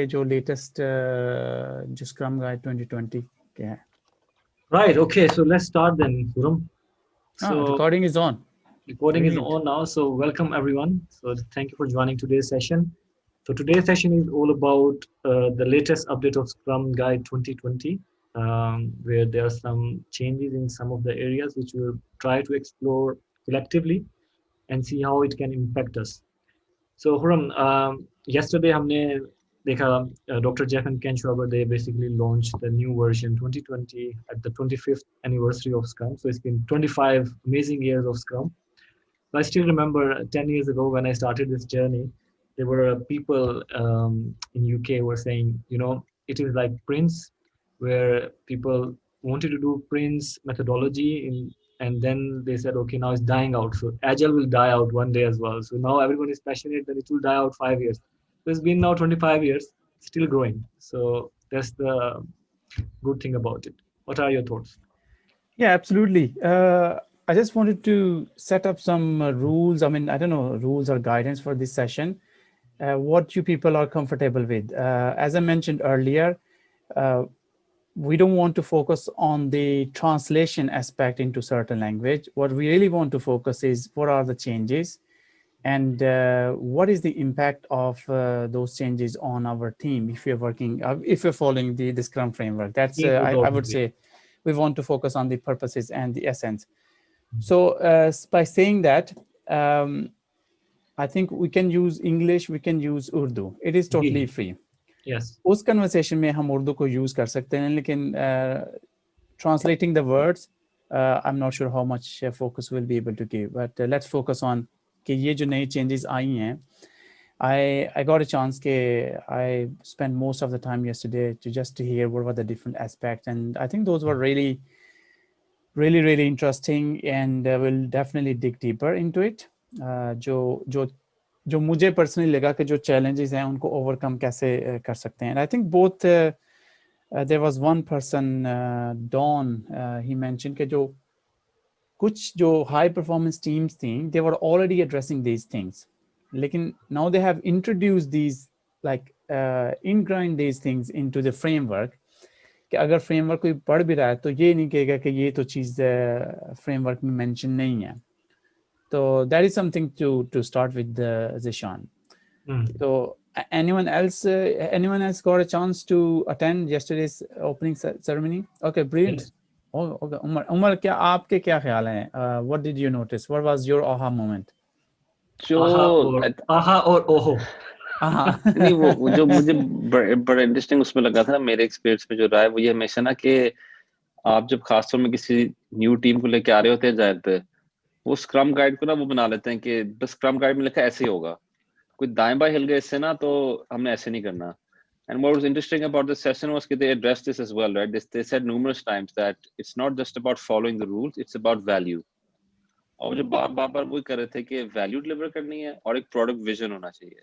जो लेटेस्ट जो scrum guide 2020 के हैं. Right. Okay. So let's start then, Puram. So Recording is on. recording is Brilliant. on now. So welcome everyone. So thank you for joining today's session. So today's session is all about the latest update of Scrum Guide 2020, where there are some changes in some of the areas which we'll try to explore collectively and see how it can impact us. So Huram, yesterday हमने देखा Dr. Jeff and Ken Schwaber, they basically launched the new version 2020 at the 25th anniversary of Scrum. So it's been 25 amazing years of Scrum. So I still remember 10 years ago when I started this journey, there were people in UK who were saying, you know, it is like Prince, where people wanted to do Prince methodology and then they said, okay, now it's dying out. So Agile will die out one day as well. So now everyone is passionate that it will die out 5 years. So it's been now 25 years, still growing. So that's the good thing about it. What are your thoughts? Yeah, absolutely. I just wanted to set up some rules. I mean, I don't know, rules or guidance for this session. What you people are comfortable with. As I mentioned earlier, uh, we don't want to focus on the translation aspect into certain language. What we really want to focus is what are the changes and what is the impact of those changes on our team if you're working, if you're following the Scrum framework. That's, Team I would methodology. say, we want to focus on the purposes and the essence. So by saying that, um, I think we can use English, we can use Urdu. It is totally free. Yes. उस conversation में हम उर्दू को use कर सकते हैं, लेकिन translating the words, I'm not sure how much focus we'll be able to give, but let's focus on कि ये जो नई changes आई हैं. I got a chance कि I spent most of the time yesterday to just to hear what were the different aspects, and I think those were really interesting, and we'll definitely dig deeper into it. जो मुझे personally लगा कि जो challenges हैं उनको overcome कैसे कर सकते हैं. And I think both there was one person, Don, he mentioned कि जो कुछ जो high performance teams थी, they were already addressing these things. लेकिन now they have introduced these, like ingrained these things into the framework. कि अगर framework कोई पढ़ भी रहा है तो ये नहीं कहेगा कि ये तो चीज़ फ्रेमवर्क में मेंशन नहीं है. तो that is something to start with Zishan. So anyone else got a chance to attend yesterday's opening ceremony? Okay, brilliant. Yes. Oh, okay. Umar, क्या आपके क्या ख्याल हैं? What did you notice? What was your aha moment? आहा और ओहो. नहीं, वो जो मुझे बड़ा इंटरेस्टिंग उसमें लगा था मेरे एक्सपीरियंस में जो रहा है वो ये हमेशा ना कि आप जब खासतौर में किसी न्यू टीम को लेके आ रहे होते हैं जाहिर पे, वो स्क्रम गाइड को ना वो बना लेते हैं कि बस स्क्रम गाइड में लिखा ऐसे ही होगा, कोई दाएं बाएं हिल गए इससे ना तो हमने ऐसे नहीं करना. And what was interesting about this session was that they addressed this as well, right? They said numerous times that it's not just about following the rules, it's about value. और जो बार वो कर रहे थे कि वैल्यू डिलीवर करनी है और एक प्रोडक्ट विजन होना चाहिए.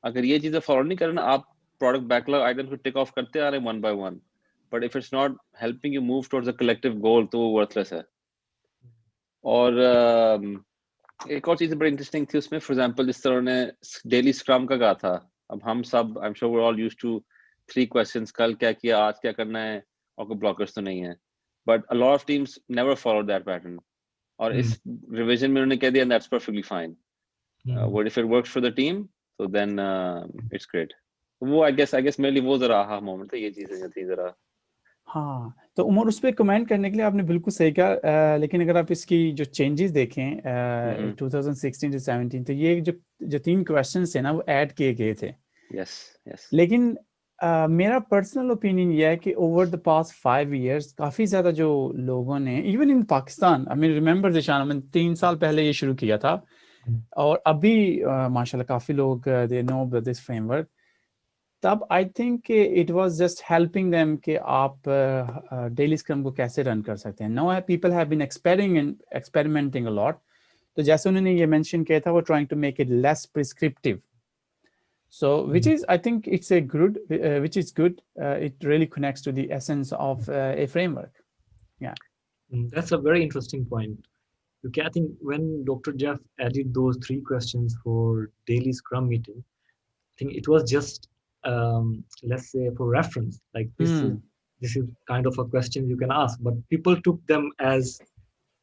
अगर ये चीजें फॉलो नहीं करें ना, आप प्रोडक्ट बैकलॉग आइटम को टिक ऑफ करते आ रहे हैं one by one, but if it's not helping you move towards a collective goal तो वो वर्थलेस है. और एक और चीज बड़ी इंटरेस्टिंग थी उसमें, फॉर एग्जांपल जिस तरह ने डेली स्क्रम का कहा था, अब हम सब I am sure we are all used to 3 questions, कल क्या किया, आज क्या करना है, और कोई ब्लॉकर्स तो नहीं है. But a lot of teams never follow that pattern, और इस रिवीजन में उन्होंने कह दिया that's perfectly fine. What if it works for the team so then it's great. वो I guess मेरे लिए वो जरा aha moment था, ये चीजें थी जरा. हाँ, तो उमर उस पर कमेंट करने के लिए आपने बिल्कुल सही कहा, लेकिन अगर आप इसकी जो चेंजेस देखें 2016 to 17, तो ये जो 3 क्वेश्चंस थे ना वो ऐड किए गए थे. yes. लेकिन मेरा पर्सनल ओपिनियन ये है कि ओवर द पास्ट 5 इयर्स काफ़ी ज़्यादा जो लोगों ने, even in Pakistan, I mean remember दिशान, मैंने 3 साल पहले ये शुरू किया था, और अभी माशाल्लाह काफ़ी लोग दे नो दिस फ्रेमवर्क. तब I think it was just helping them कि आप डेली स्क्रम को कैसे रन कर सकते हैं. Now people have been experimenting a lot. तो जैसे उन्होंने ये मेंशन किया था, वो trying to make it less prescriptive. So which is, I think it's a good, which is good. It really connects to the essence of a framework. Yeah. That's a very interesting point. Okay, I think when Dr. Jeff added those 3 questions for daily Scrum meeting, I think it was just let's say for reference, like this is kind of a question you can ask, but people took them as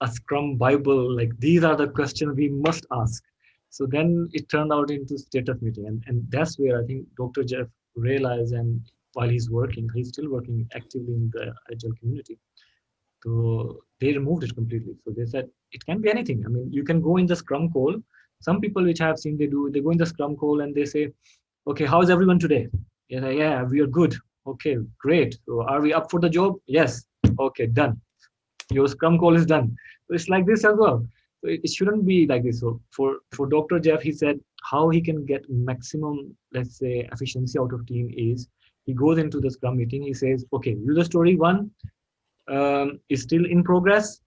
a Scrum Bible, like these are the questions we must ask. So then it turned out into status meeting, and that's where I think Dr. Jeff realized, and while he's still working actively in the Agile community. So they removed it completely. So they said it can be anything. I mean, you can go in the Scrum call. Some people which I have seen, they go in the Scrum call and they say, okay, how's everyone today? Yeah, we are good. Okay, great. So are we up for the job? Yes. Okay, done. Your Scrum call is done. So it's like this as well. So it shouldn't be like this. So for Dr. Jeff, he said how he can get maximum, let's say, efficiency out of team is he goes into the Scrum meeting. He says, okay, user story one is still in progress.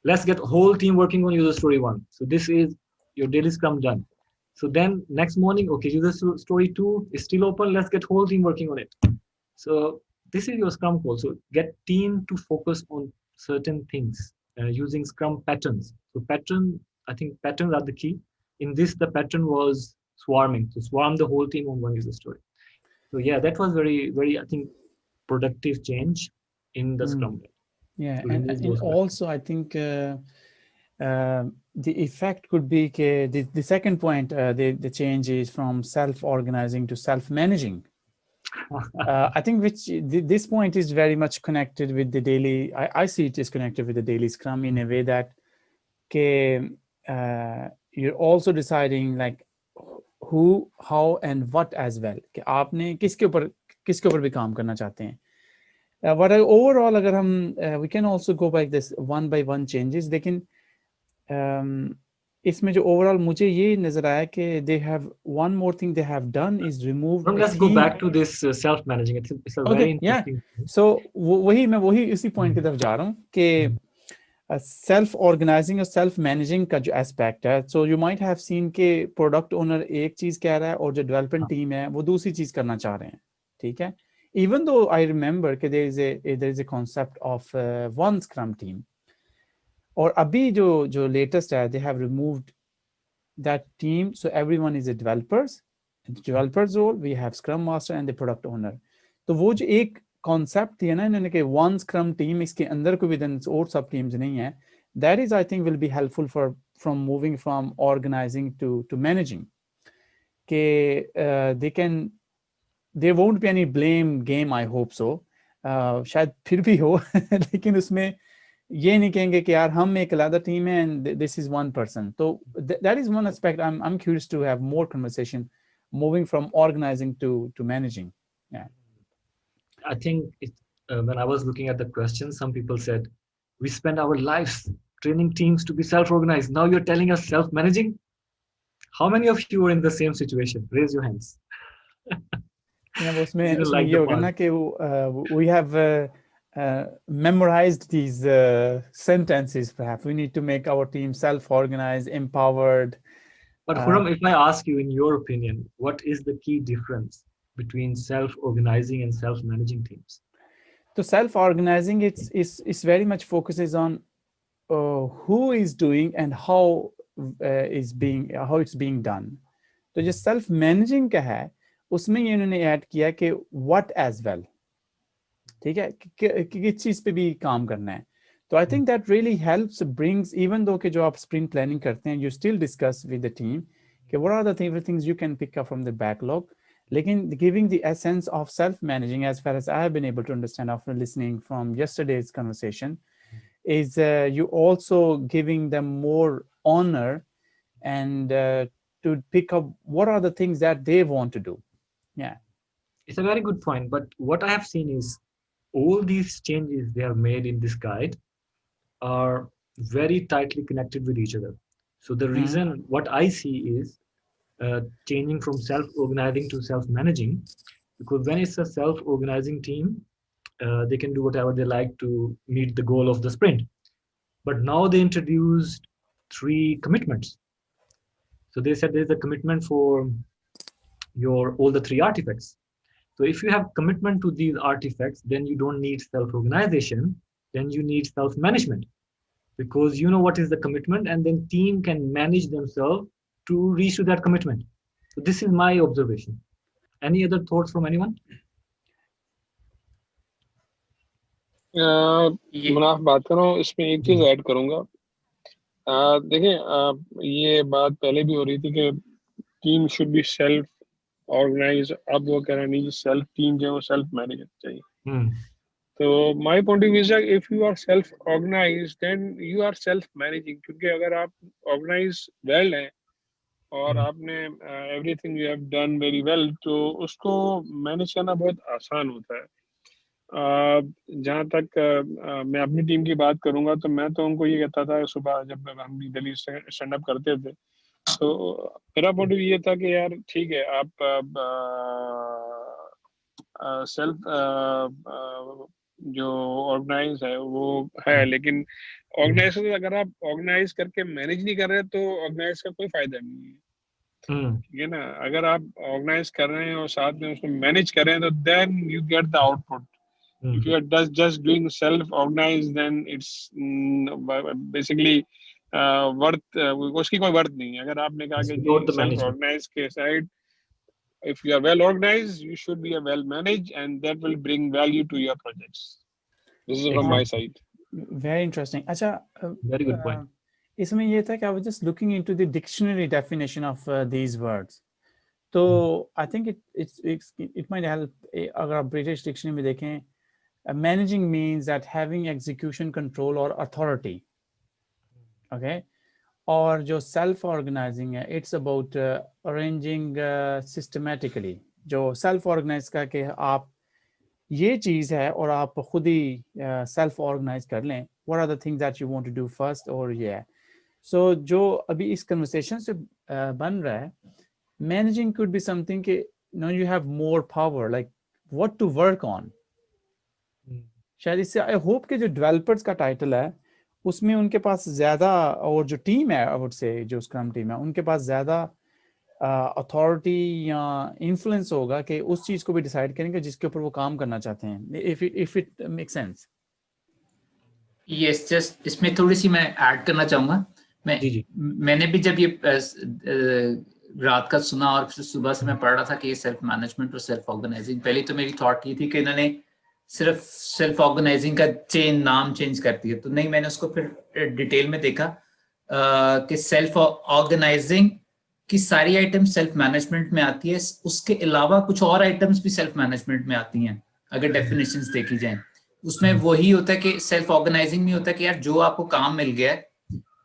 Let's get whole team working on user story one. So this is your daily Scrum done. So then next morning, okay, user story two is still open. Let's get whole team working on it. So this is your Scrum call. So get team to focus on certain things using Scrum patterns. So I think patterns are the key. In this, the pattern was swarming. To swarm the whole team on one user story. So yeah, that was very, very, I think, productive change in the Scrum. Yeah, and also I think the effect could be the second point, the change is from self-organizing to self-managing. I think this point is very much connected with the daily, I see it is connected with the daily Scrum in a way that you're also deciding like who, how and what as well. कि आपने किसके ऊपर भी काम करना चाहते हैं. What overall अगर हम we can also go by this one by one changes, लेकिन इसमें जो overall मुझे ये नजर आया कि they have one more thing they have done is remove. Let's go back to this self-managing. It's a very interesting. Yeah. So वही इसी point की तरफ जा रहा हूँ कि self-organizing और self-managing का जो aspect है. So you might have seen कि product owner एक चीज कह रहा है और जो development team है वो दूसरी चीज करना चाह रहे हैं. ठीक है. Even though I remember that there is a concept of one Scrum team, or अभी जो latest है, they have removed that team, so everyone is a developers. In the developers role, we have Scrum Master and the product owner. तो वो जो एक concept थी ना इन्होंने कि one Scrum team, इसके अंदर कोई within और sub teams नहीं है. That is, I think, will be helpful from moving from organizing to managing. कि there won't be any blame game, I hope so. शायद फिर भी हो लेकिन उसमें ये नहीं कहेंगे कि यार हम एक अलग team है and this is one person. So that is one aspect I'm curious to have more conversation moving from organizing to managing. Yeah. I think when I was looking at the questions, some people said, we spend our lives training teams to be self-organized. Now you're telling us self-managing? How many of you are in the same situation? Raise your hands. Yeah, उसमें ये होगा ना कि we have memorized these sentences. Perhaps we need to make our team self-organized, empowered. But Khurram, if I ask you, in your opinion, what is the key difference between self-organizing and self-managing teams? So self-organizing, it's very much focuses on who is doing and how it's being done. तो जो self-managing का है उसमें ये इन्होंने add किया कि what as well. ठीक है कि किस चीज पे भी काम करना है. तो I think that really helps, brings, even though कि जो आप sprint planning करते हैं, you still discuss with the team कि what are the things you can pick up from the backlog. लेकिन giving the essence of self-managing, as far as I have been able to understand after listening from yesterday's conversation, is you also giving them more honor and to pick up what are the things that they want to do. Yeah, it's a very good point. But what I have seen is all these changes they have made in this guide are very tightly connected with each other. So the reason what I see is changing from self-organizing to self-managing, because when it's a self-organizing team, they can do whatever they like to meet the goal of the sprint. But now they introduced 3 commitments. So they said there's a commitment for all the 3 artifacts. So if you have commitment to these artifacts, then you don't need self-organization, then you need self-management, because you know what is the commitment, and then team can manage themselves to reach to that commitment. So this is my observation. Any other thoughts from anyone? Munaf बात कर रहा हूँ, इसमें एक चीज add करूंगा। देखें, ये बात पहले भी हो रही थी कि team should be self organise. अब वो कह रहे नहीं, सेल्फ टीम जो है वो सेल्फ मैनेज चाहिए। तो my point of view is if you are self organise then you are self managing, क्योंकि अगर आप ऑर्गेनाइज वेल हैं और आपने everything you have done very well, तो उसको मैनेज करना बहुत आसान होता है। जहाँ तक मैं अपनी टीम की बात करूंगा, तो मैं तो उनको ये कहता था सुबह जब हम भी दिल्ली स्टैंड अप करते थे, तो मेरा पॉइंट ये था कि यार ठीक है, आप सेल्फ जो ऑर्गेनाइज है वो है, लेकिन ऑर्गेनाइज अगर आप ऑर्गेनाइज करके मैनेज नहीं कर रहे तो ऑर्गेनाइज का कोई फायदा नहीं है। ठीक है ना, अगर आप ऑर्गेनाइज कर रहे हैं और साथ में उसको मैनेज कर रहे हैं, तो then you get the output. If you are just doing self-organized, then it's basically worth उसकी कोई वर्थ नहीं है। अगर आपने कहा कि जी self-organized के side, if you are well organized, you should be well managed, and that will bring value to your projects. This is from my side. Very interesting. अच्छा, very good point. इसमें ये था कि I was just looking into the dictionary definition of these words. तो I think it might help. अगर आप British dictionary में देखें, managing means that having execution control or authority. Okay. और जो self organizing है, it's about arranging systematically. जो self organize का कि आप ये चीज है और आप खुद ही self organize कर लें, what are the things that you want to do first, और ये है। So जो अभी इस conversation से बन रहा है, managing could be something कि now you have more power, like what to work on. शायद इससे आई होप के जो डेवलपर्स का टाइटल है उसमें उनके पास ज्यादा, और जो टीम है आई वुड से, जो स्क्रम टीम है, उनके पास ज्यादा अथॉरिटी या इन्फ्लुएंस होगा कि उस चीज को भी डिसाइड करेंगे जिसके ऊपर वो काम करना चाहते हैं, if it make sense. Yes, just इसमें थोड़ी सी मैं ऐड करना चाहूंगा। मैंने भी जब ये रात का सुना और फिर सुबह से मैं पढ़ रहा था कि ये सेल्फ मैनेजमेंट और सेल्फ ऑर्गेनाइजिंग, पहले तो मेरी थॉट ये थी कि इन्होंने सिर्फ सेल्फ ऑर्गेनाइजिंग का नाम चेंज कर दिया, तो नहीं, मैंने उसको फिर डिटेल में देखा कि सेल्फ ऑर्गेनाइजिंग की सारी आइटम सेल्फ मैनेजमेंट में आती है, उसके अलावा कुछ और आइटम्स भी सेल्फ मैनेजमेंट में आती हैं अगर डेफिनेशंस देखी जाए। उसमें वही होता है कि सेल्फ ऑर्गेनाइजिंग में होता है कि यार जो आपको काम मिल गया है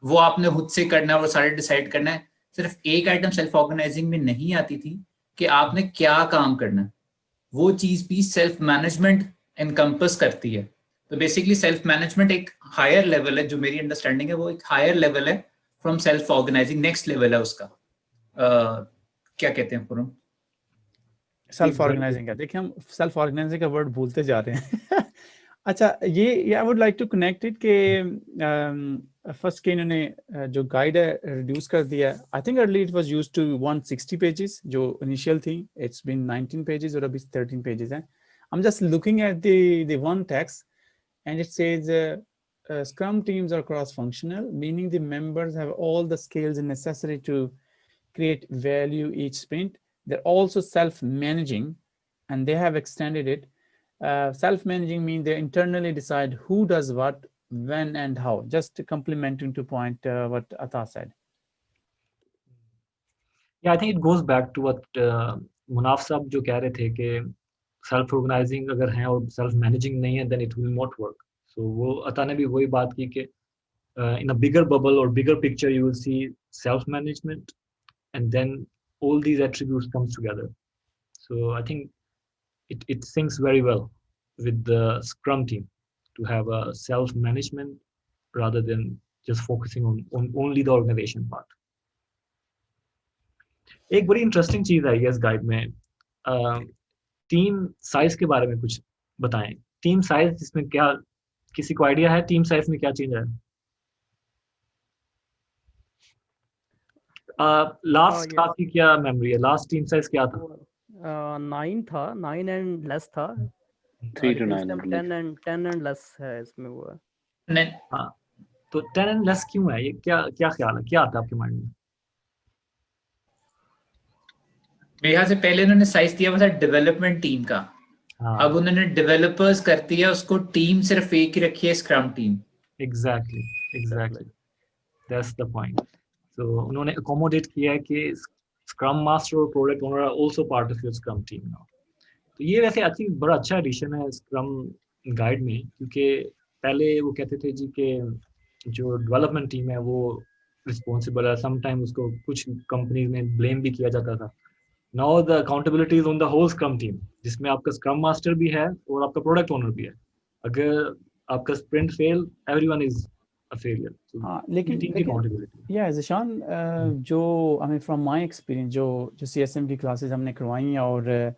वो आपने खुद से करना है, वो सारे डिसाइड करना है। सिर्फ एक आइटम सेल्फ ऑर्गेनाइजिंग में नहीं आती थी कि आपने क्या काम करना है, वो चीज भी सेल्फ मैनेजमेंट एनकम्पस करती है। तो बेसिकली सेल्फ मैनेजमेंट एक हायर लेवल है, जो मेरी अंडरस्टैंडिंग है वो एक हायर लेवल है from self organising, next level है उसका। क्या कहते हैं पूर्ण? सेल्फ ऑर्गेनाइजिंग का, देखिए हम सेल्फ ऑर्गेनाइजिंग का वर्ड भूलते जा रहे हैं। अच्छा, ये I would like to connect it के फर्स्ट के इन्होंने जो गाइड है रिड्यूस कर दिया। I think early it was used to 160 pages जो इनिशियल थी, इट्स बीन 19 पेजेस और अभी 13 पेजेस हैं। I'm just looking at the one text, and it says Scrum teams are cross-functional, meaning the members have all the skills necessary to create value each sprint. They're also self-managing, and they have extended it. Self-managing means they internally decide who does what, when, and how. Just complementing to point what Ata said. Yeah, I think it goes back to what Munaf साहब जो कह रहे थे कि self organising अगर है और self managing नहीं है, then it will not work. So वो अता ने भी वही बात की कि इन अ बिगर बबल और bigger picture you will see self management and then all these attributes comes together. So I think it syncs very well with the Scrum team to have a self management rather than just focusing on only the organization part. एक बड़ी interesting चीज आई है इस guide में, team size के बारे में कुछ बताएं। टीम साइज, इसमें क्या किसी को आइडिया है टीम साइज में क्या चेंज है? लास्ट क्लास की क्या मेमोरी है? लास्ट टीम साइज क्या था? 9 था, 9 एंड लेस था। 3 to 9 10 एंड लेस है इसमें वो है। हाँ, तो 10 एंड लेस क्यों है? ये क्या ख्याल है, क्या आता है आपके माइंड में? मेरे ख्याल से पहले उन्होंने साइज दिया हुआ था डेवलपमेंट टीम का, अब उन्होंने डेवलपर्स कर दिया उसको, टीम सिर्फ एक ही रखी है, scrum team. Exactly that's the point. तो उन्होंने अकोमोडेट किया है कि स्क्रम मास्टर और product owner are also part of your scrum team now. तो ये वैसे आई थिंक बड़ा अच्छा एडिशन है स्क्रम गाइड में, क्योंकि पहले वो कहते थे जी कि जो डेवलपमेंट टीम है वो रिस्पॉन्सिबल है, समटाइम उसको कुछ कंपनीज में ब्लेम भी किया जाता था। Now the accountability is on the whole scrum team, जिसमें आपका स्क्रम मास्टर भी है और आपका प्रोडक्ट ओनर भी है। अगर आपका sprint fail, everyone is a failure. हाँ टीम की लेकिन अकाउंटेबिलिटी। या ज़िशान, जो I mean from my experience, जो CSM की क्लासेस हमने करवाई हैं और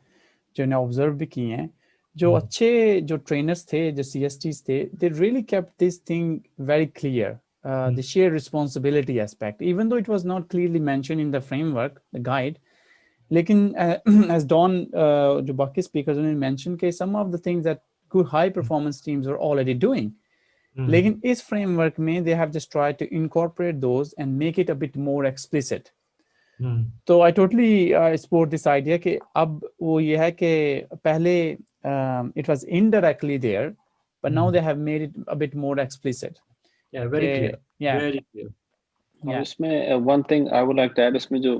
जो ने ऑब्जर्व भी की हैं, जो अच्छे जो ट्रेनर्स थे, जो CSTs थे, they really kept this thing very clear, the shared responsibility aspect, even though it was not clearly mentioned in the framework, the guide. लेकिन as Don, जो बाकी speakers उन्होंने mention के some of the things that good high performance teams are already doing. लेकिन इस framework में they have just tried to incorporate those and make it a bit more explicit. तो I totally support this idea कि अब वो ये है कि पहले it was indirectly there, but now they have made it a bit more explicit. Yeah, very clear. Yeah. Very clear. और इसमें one thing I would like to add, इसमें जो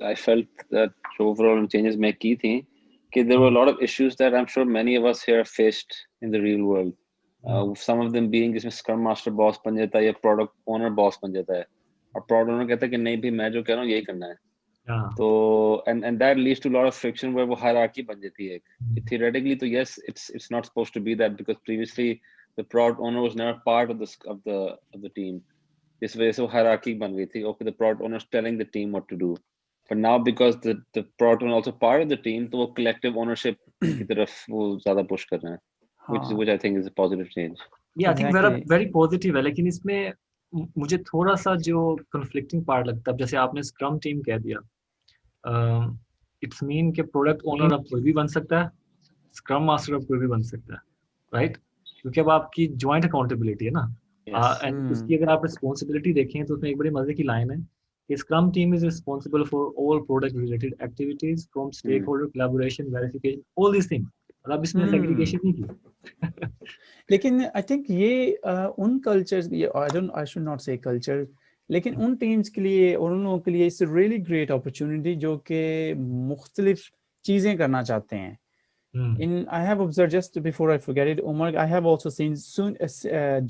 I felt that overall changes मैं की थी कि there were a lot of issues that I'm sure many of us here faced in the real world. Some of them being जिसमें Scrum Master boss बन जाता है या Product Owner boss बन जाता है, और Product Owner कहता है कि नहीं भी मैं जो कह रहा हूँ यही करना है। तो and that leads to a lot of friction where वो hierarchy बन जाती है। Theoretically तो yes, it's not supposed to be that, because previously the Product Owner was never part of the team. इस वजह से वो hierarchy बन गई थी, okay, the product owner is telling the team what to do, but now because the product owner also part of the team, तो वो collective ownership की तरफ वो ज़्यादा push कर रहे हैं, which I think is a positive change. Yeah, I think very positive है, लेकिन इसमें मुझे थोड़ा सा जो conflicting part लगता है, जैसे आपने स्क्रम टीम कह दिया, इट्स मीन कि प्रोडक्ट ओनर अब कोई भी बन सकता है, स्क्रम मास्टर अब कोई भी बन सकता है, राइट? क्योंकि अब आपकी ज्वाइंट अकाउंटेबिलिटी है ना। एंड उसकी अगर आप रिस्पॉन्सिबिलिटी देखें तो उसमें एक बड़ी मजे की लाइन है कि scrum team is responsible for all product related activities from stakeholder collaboration, verification, all this things. और अब इसमें सेग्रीगेशन नहीं की। लेकिन आई थिंक ये उन कल्चर्स, आई शुड नॉट से कल्चर, लेकिन उन टीम्स के लिए और उन लोगों के लिए इट्स रियली ग्रेट अपॉर्चुनिटी जो कि मुख्तलिफ चीज़ें करना चाहते हैं। In I have observed, just before I forget it, Umar, I have also seen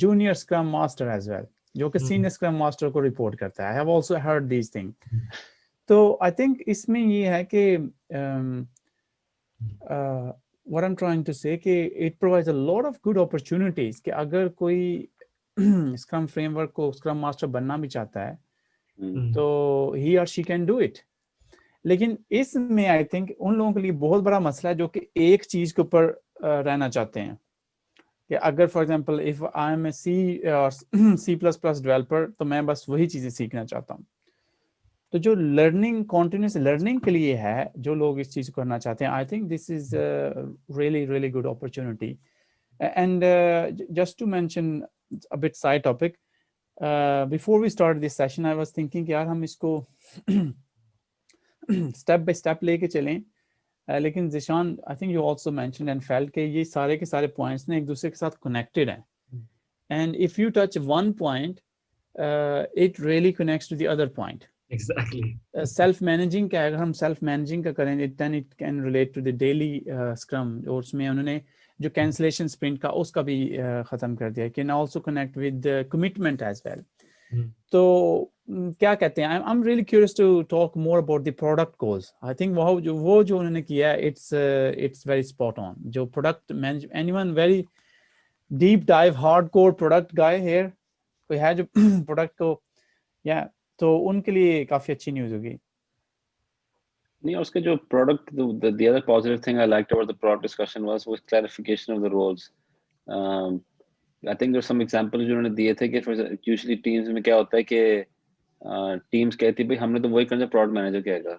junior Scrum Master as well, जो कि senior Scrum Master को report करता है. I have also heard these things. तो I think इसमें ये है कि what I'm trying to say कि it provides a lot of good opportunities कि अगर कोई Scrum framework को Scrum Master बनना भी चाहता है तो he or she can do it. लेकिन इसमें आई थिंक उन लोगों के लिए बहुत बड़ा मसला है जो कि एक चीज के ऊपर रहना चाहते हैं कि अगर for example if I am a C++ developer तो मैं बस वही चीजें सीखना चाहता हूँ। तो जो लर्निंग, कॉन्टिन्यूस लर्निंग के लिए है, जो लोग इस चीज को करना चाहते हैं, I think this is really really good opportunity. And just to mention a bit side topic, before we start this session I was thinking यार हम इसको स्टेप बाय स्टेप लेके चलें, लेकिन Zeeshan I think you also mentioned and felt के ये सारे के सारे पॉइंट्स ने एक दूसरे के साथ कनेक्टेड हैं, and if you touch one point it really connects to the other point. Exactly. Self managing का अगर हम सेल्फ मैनेजिंग का करें then it can relate to the daily scrum, और उसमें उन्होंने जो कैंसलेशन स्प्रिंट का उसका भी ख़त्म कर दिया, can also connect with commitment as well. तो क्या कहते हैं, I am really curious to talk more about the product goals. I think वो जो उन्होंने किया है इट्स वेरी स्पॉट ऑन। जो product manage, anyone very deep dive hardcore product guy here, कोई है जो प्रोडक्ट को या तो उनके लिए काफी अच्छी न्यूज़ होगी। नहीं, उसके जो product, the other positive thing I liked about the product discussion was clarification of the roles. I think there's some examples जो उन्होंने दिए थे कि usually teams में क्या होता है कि teams कहती है भाई हमने तो वही करना है, प्रोडक्ट मैनेजर कहेगा,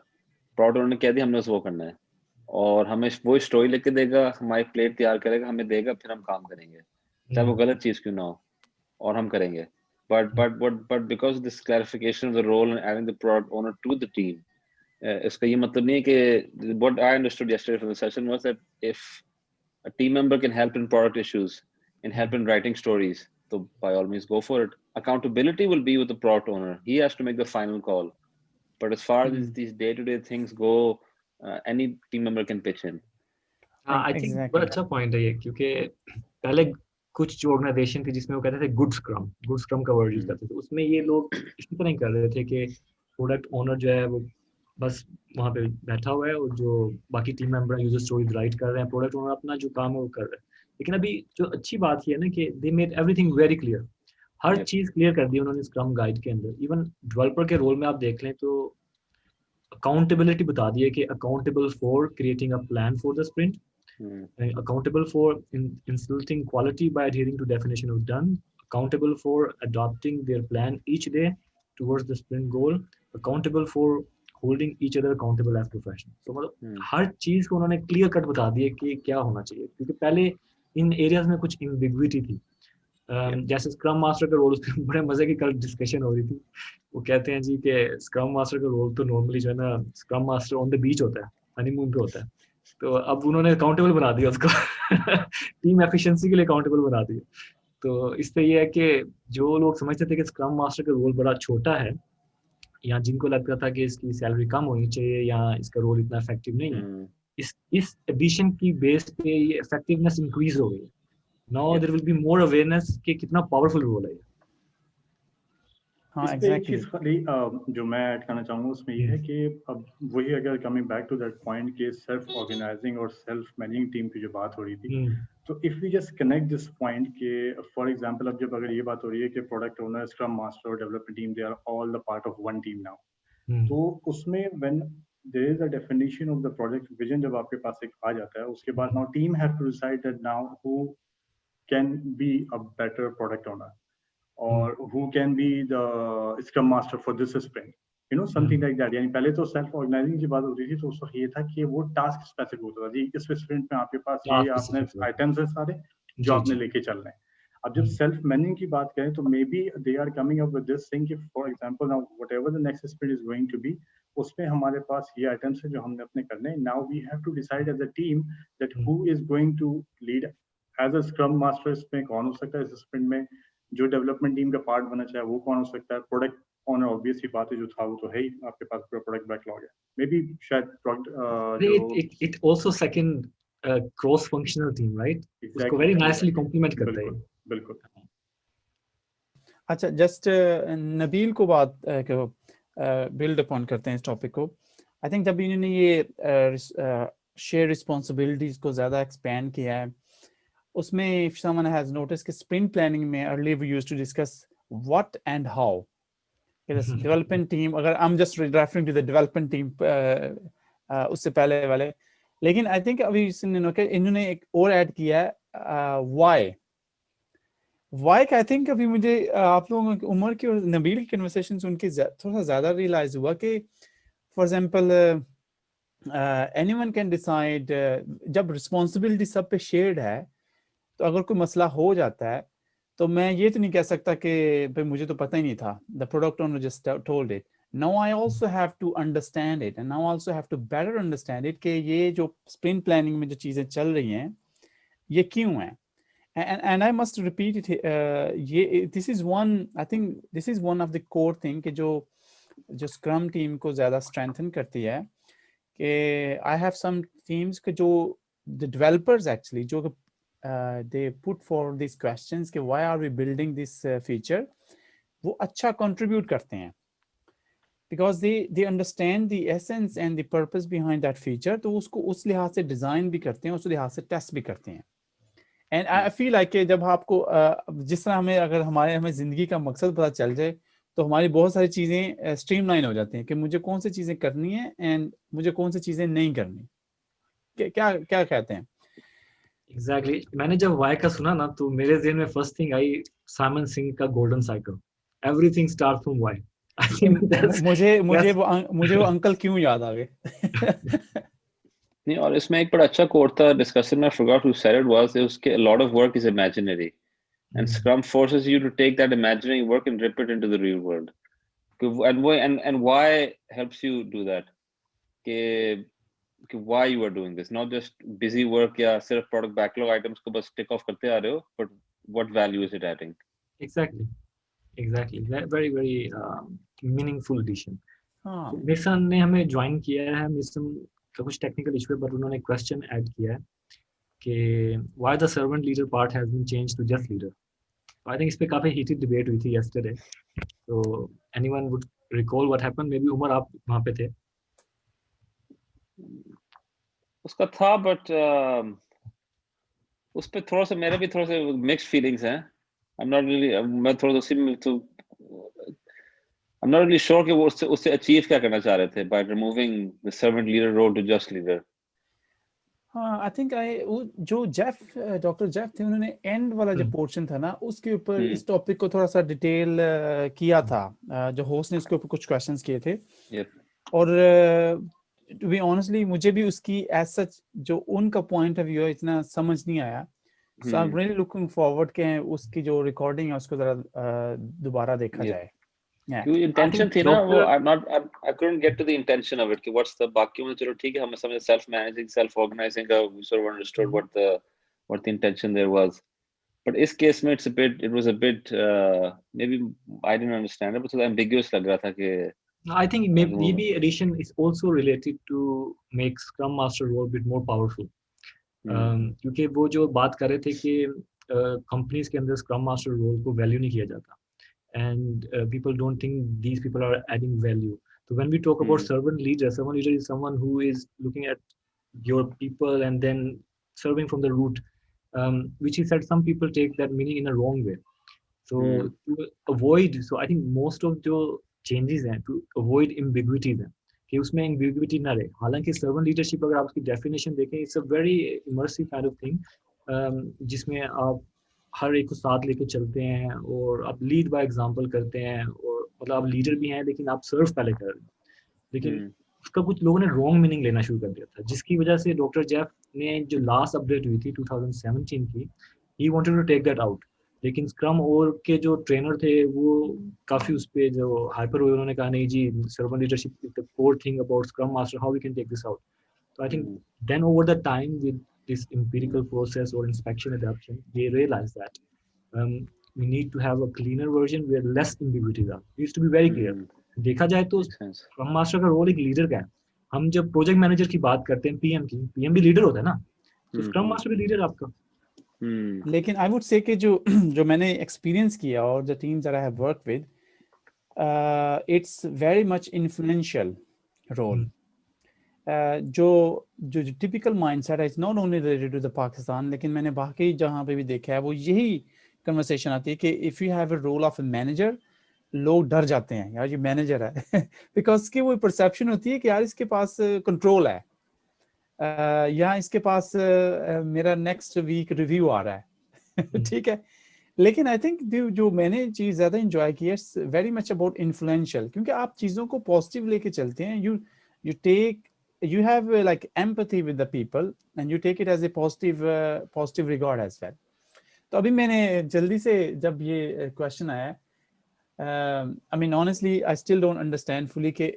प्रोडक्ट ओनर ने कह दिया हमने बस वो करना है, और हमें वो स्टोरी लेके देगा, हमारी प्लेट तैयार करेगा, हमें देगा, फिर हम काम करेंगे, चाहे वो गलत चीज क्यों ना हो, और हम करेंगे। But because this clarification of the role and adding the product owner to the team, इसका ये मतलब नहीं है कि what I understood yesterday from the session was that if a team member can help in product issues and help in writing stories, so by all means go for it. Accountability will be with the product owner. He has to make the final call. But as far as these day-to-day things go, any team member can pitch in. I think बड़ा अच्छा point है ये, क्योंकि पहले कुछ जो organisation थी जिसमें वो कहते थे गुड स्क्रम का वर्ड यूज करते थे, उसमें ये लोग इसी तरह ही कर रहे थे कि प्रोडक्ट ओनर जो है वो बस वहाँ पे बैठा हुआ है और जो बाकी team member user stories right कर रहे हैं, प्रोडक्ट ओनर अपना जो काम है वो कर रहे हैं। लेकिन अभी जो अच्छी बात ये है ना कि they made everything very clear, हर चीज क्लियर कर दी उन्होंने स्क्रम गाइड के अंदर। इवन डेवलपर के रोल में आप देख लें तो अकाउंटेबिलिटी बता दी है कि accountable for creating a plan for the sprint, accountable for instilling quality by adhering to definition of done, accountable for adopting their plan each day towards the sprint goal, accountable for holding each other accountable as professionals. So मतलब हर चीज को उन्होंने clear cut बता दिया कि क्या होना चाहिए, क्योंकि पहले इन एरियाज में कुछ एम्बिग्विटी थी। जैसे स्क्रम मास्टर का रोल, बड़े मजे की कल डिस्कशन हो रही थी, वो कहते हैं जी कि स्क्रम मास्टर का रोल तो नॉर्मली जो है ना scrum master on the beach होता है, हनीमून पे होता है, तो अब उन्होंने अकाउंटेबल बना दिया उसको टीम एफिशिएंसी के लिए अकाउंटेबल बना दिया। तो इससे ये है कि जो लोग समझते थे कि स्क्रम मास्टर का रोल बड़ा छोटा है, या जिनको लगता था कि इसकी सैलरी कम होनी चाहिए या इसका रोल इतना इफेक्टिव नहीं है, इस एडिशन की बेस पे ये इफेक्टिवनेस इंक्रीज हो गई। Now there will be more awareness कि कितना पावरफुल रोल है। हाँ, इस पे एक चीज खाली जो मैं ऐड करना चाहूंगा उसमें ये है कि अब वही, अगर coming back to that point के सेल्फ ऑर्गेनाइजिंग और सेल्फ मैनेजिंग टीम की जो बात हो रही थी, तो if we just connect this point के फॉर एग्जांपल, अब जब अगर ये बात हो रही है कि प्रोडक्ट ओनर, स्क्रम मास्टर और development team they are all the part of one team now, तो उसमें when there is a definition of the project vision जब आपके पास एक आ जाता है, उसके बाद now team have to decide that now who can be a better product owner or who can be the scrum master for this sprint, you know, something like that। यानी पहले तो सेल्फ ऑर्गेनाइजिंग की बात होती थी तो उसको ये था कि वो टास्क स्पेसिफिक होता था, जी इस स्प्रिंट में आपके पास ये आपने आइटम्स है सारे जो आपने लेके चलने हैं। अब जब सेल्फ मैनेजिंग की बात करें तो maybe they are coming up with this thing कि for example now whatever the next sprint is going to be, उसमें हमारे पास ये आइटम्स है जो हमने अपने करने हैं। Now we have to decide as a team that who is going to lead as a scrum master. इसमें कौन हो सकता है इस स्प्रिंट में, जो डेवलपमेंट टीम का पार्ट बनना चाहे वो कौन हो सकता है, प्रोडक्ट ओनर ऑब्वियस ही बात है जो था वो तो है ही, आपके पास पूरा प्रोडक्ट बैकलॉग है, मे बी शायद प्रोडक्ट जो it also second cross functional team, right, उसको वेरी नाइसली कॉम्प्लीमेंट करता है। बिल्कुल। अच्छा, जस्ट नबील को बात बिल्ड अपॉन करते हैं इस टॉपिक को। आई थिंक जब इन्होंने ये शेयर रिस्पॉन्सिबिलिटीज को ज़्यादा एक्सपैंड किया है, उसमें if someone has noticed कि sprint planning में earlier we used to discuss what and how, development team, अगर I'm just referring to the development team उससे पहले वाले, लेकिन I think अभी इन्होंने एक और ऐड किया है why का। I think अभी मुझे आप लोगों की उमर की और नबील की कन्वर्सेशन सुन के थोड़ा ज़्यादा रियलाइज हुआ कि for example anyone can decide, जब रिस्पॉन्सिबिलिटी सब पे शेयर्ड है तो अगर कोई मसला हो जाता है तो मैं ये तो नहीं कह सकता कि भाई मुझे तो पता ही नहीं था, the product owner just told it. Now I also have to understand it and now also have to better understand it कि ये जो स्प्रिंट प्लानिंग में जो चीज़ें चल रही हैं ये क्यों हैं। And I must repeat it, ये this is one, I think this is one of the core thing कि जो स्क्रम टीम को ज़्यादा स्ट्रेंथन करती है कि आई हैव सम टीम्स के जो द डेवलपर्स एक्चुअली जो they put for these questions कि why are we building this feature, वो अच्छा contribute करते हैं because they understand the essence and the purpose behind that feature, तो उसको उस लिहाज से डिज़ाइन भी करते हैं, उस लिहाज से टेस्ट भी करते हैं। एंड आई फील लाइक कि जब आपको जिस तरह हमें ज़िंदगी का मकसद पता चल जाए तो हमारी बहुत सारी चीज़ें स्ट्रीमलाइन हो जाती हैं कि मुझे कौन सी चीज़ें करनी है एंड मुझे कौन सी चीज़ें नहीं करनी। क्या क्या कहते हैं? एग्जैक्टली मैंने जब वाई का सुना ना तो मेरे ज़हन में first thing I Simon Sinek का golden cycle, everything start from why. मुझे वो अंकल क्यों याद आ गए। नहीं, और इसमें एक बड़ा अच्छा कोट था डिस्कशन में, I forgot who said it was, उसके a lot of work is imaginary and Scrum forces you to take that imaginary work and rip it into the real world, and why helps you do that, कि why you are doing this, not just busy work या सिर्फ product backlog items को बस tick off करते आ रहे हो, but what value is it adding? Exactly. Very very meaningful addition. Mission ने हमें ज्वाइन किया है, मिशन का कुछ टेक्निकल इशू है, बट उन्होंने क्वेश्चन ऐड किया है कि why the servant leader part has been changed to just leader. I think इस पे काफी heated debate हुई थी yesterday. So anyone would recall what happened? Maybe Umar आप वहाँ पे थे. उसका था, but उस पे थोड़ा सा मेरे भी थोड़ा सा mixed feelings हैं. I'm not really sure कि वो उससे achieve क्या करना चाह रहे थे by removing the servant leader role to just leader. हाँ, आई थिंक जो डॉक्टर जेफ थे, उन्होंने एंड वाला जो पोर्शन था ना, उसके ऊपर इस टॉपिक को थोड़ा सा डिटेल किया था. जो होस्ट ने उसके ऊपर कुछ क्वेश्चंस किए थे. और टू बी ऑनेस्टली मुझे भी उसकी एज सच जो उनका पॉइंट ऑफ व्यू है इतना समझ नहीं आया. So I am really looking forward के उसकी जो रिकॉर्डिंग है उसको जरा दोबारा देखा जाए. क्यों इंटेंशन थी ना वो, I couldn't get to the intention of it कि what's the, बाकी में चलो ठीक है, हमें समझ self managing self organizing का we sort of understood what the intention there was, but इस केस में it was a bit maybe I didn't understand it, but थोड़ा ambiguous लग रहा था कि I think maybe addition is also related to make Scrum Master role a bit more powerful. क्योंकि वो जो बात कर रहे थे कि कंपनीज के अंदर Scrum Master role को वैल्यू नहीं किया जाता. And people don't think these people are adding value. So when we talk about servant leader is someone who is looking at your people and then serving from the root, which is that some people take that meaning in a wrong way. So to avoid, so I think most of the changes हैं to avoid ambiguities हैं कि उसमें ambiguity ना रहे. हालांकि servant leadership अगर आप उसकी definition देखें, it's a very immersive kind of thing, जिसमें आप हर एक को साथ लेके चलते हैं और आप लीड बाय एग्जांपल करते हैं, और मतलब आप लीडर भी हैं लेकिन आप सर्व पहले कर रहे हैं. लेकिन उसका कुछ लोगों ने रॉन्ग मीनिंग लेना शुरू कर दिया था, जिसकी वजह से डॉक्टर जेफ ने जो लास्ट अपडेट हुई थी 2017 की, he wanted to take that out. लेकिन स्क्रम और के जो ट्रेनर थे वो काफी उस पे जो हाइपर हुए, उन्होंने कहा नहीं जी, servant leadership is the core thing about scrum master, how we can take this out. So I think then over the time with this empirical process or inspection adaptation, they realized that we need to have a cleaner version where less ambiguities are. It used to be very clear. देखा जाए तो Scrum Master का role एक leader का है. हम जब project manager की बात करते हैं पीएम की, पीएम भी लीडर होता है ना, तो Scrum Master भी लीडर आपका. लेकिन आई वुड से कि जो मैंने एक्सपीरियंस किया और जो teams that I have worked with, it's very much influential role. जो टिपिकल माइंडसेट है, it's not only related to the Pakistan, लेकिन मैंने बाकी जहाँ पे भी देखा है वो यही कन्वर्सेशन आती है कि if you have a role of a manager, लोग डर जाते हैं यार ये मैनेजर है बिकॉज की वो परसेप्शन होती है कि यार इसके पास कंट्रोल है, या इसके पास मेरा नेक्स्ट वीक रिव्यू आ रहा है ठीक है. लेकिन आई थिंक जो मैंने चीज़ ज़्यादा इंजॉय की है, it's very much about influential, क्योंकि आप चीज़ों को पॉजिटिव लेके चलते हैं. you have like empathy with the people and you take it as a positive regard as well. तो अभी मैंने जल्दी से जब ये क्वेश्चन आया, I mean honestly I still don't understand fully कि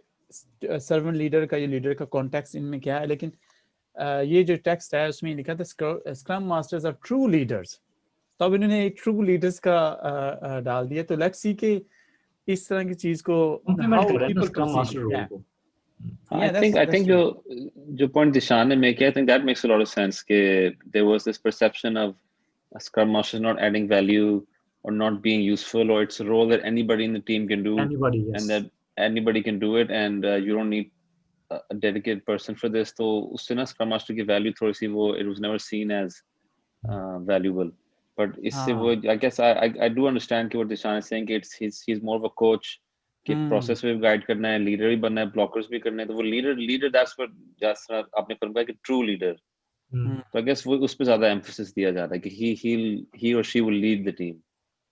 servant leader का, ये लीडर का कॉन्टेक्स्ट इनमें क्या है, लेकिन ये जो टेक्स्ट है उसमें लिखा था Scrum Masters are true leaders. तो अब इन्होंने एक ट्रू लीडर्स का डाल दिया. तो लेट्स सी कि इस तरह की चीज को how people Scrum Master role को. I think जो point Dishan ने make, I think that makes a lot of sense. कि there was this perception of a Scrum Master not adding value or not being useful, or it's a role that anybody in the team can do, and that anybody can do it, and you don't need a dedicated person for this. तो उससे ना Scrum Master की value थोड़ी सी वो, it was never seen as valuable. But इससे वो, I guess I do understand कि what Dishan is saying, he's more of a coach. कि प्रोसेस में गाइड करना है, लीडर भी बनना है, ब्लॉकर्स भी करना है, तो वो लीडर दैट्स व्हाट जस्ट आपने कहा कि ट्रू लीडर. तो आई गेस वो उस पे ज्यादा एम्फेसिस दिया जा रहा है कि he or she will lead the team.